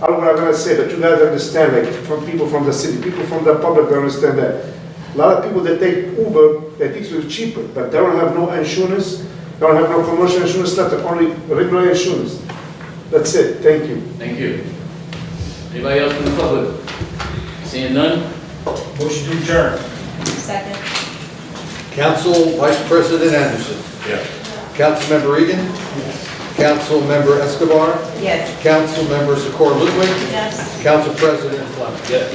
Speaker 20: I don't know what I'm gonna say, but you guys understand. Like from people from the city, people from the public don't understand that. A lot of people that take Uber, they think it's cheaper, but they don't have no insurance. They don't have no commercial insurance. Nothing. Only regular insurance. That's it. Thank you.
Speaker 1: Thank you. Anybody else from the public? Seeing none?
Speaker 6: Motion to adjourn.
Speaker 11: Second.
Speaker 4: Council Vice President Anderson.
Speaker 14: Yes.
Speaker 4: Councilmember Egan. Councilmember Escobar.
Speaker 3: Yes.
Speaker 4: Councilmember Secor Ludwig.
Speaker 11: Yes.
Speaker 4: Council President Fleming.
Speaker 1: Yes.